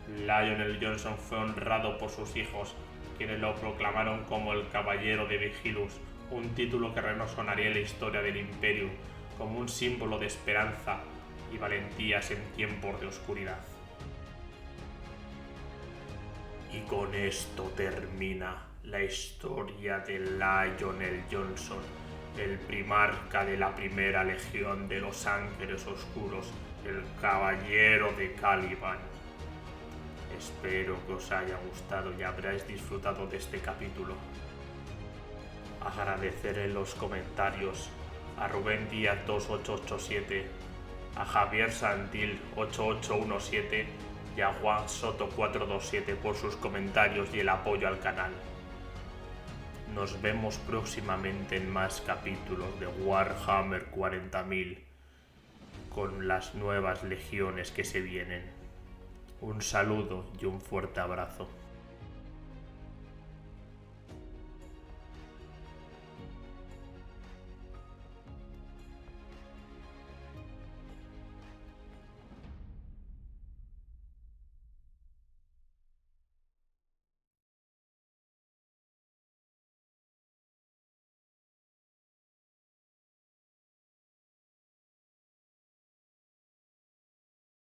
Lionel Johnson fue honrado por sus hijos, quienes lo proclamaron como el Caballero de Vigilus, un título que resonaría en la historia del Imperio como un símbolo de esperanza y valentías en tiempos de oscuridad. Y con esto termina la historia de Lionel Johnson, el primarca de la primera legión de los Ángeles Oscuros, el Caballero de Caliban. Espero que os haya gustado y habréis disfrutado de este capítulo. Agradecer en los comentarios a Rubén Díaz 2887, a Javier Santil 8817 y a Juan Soto 427 por sus comentarios y el apoyo al canal. Nos vemos próximamente en más capítulos de Warhammer 40.000 con las nuevas legiones que se vienen. Un saludo y un fuerte abrazo.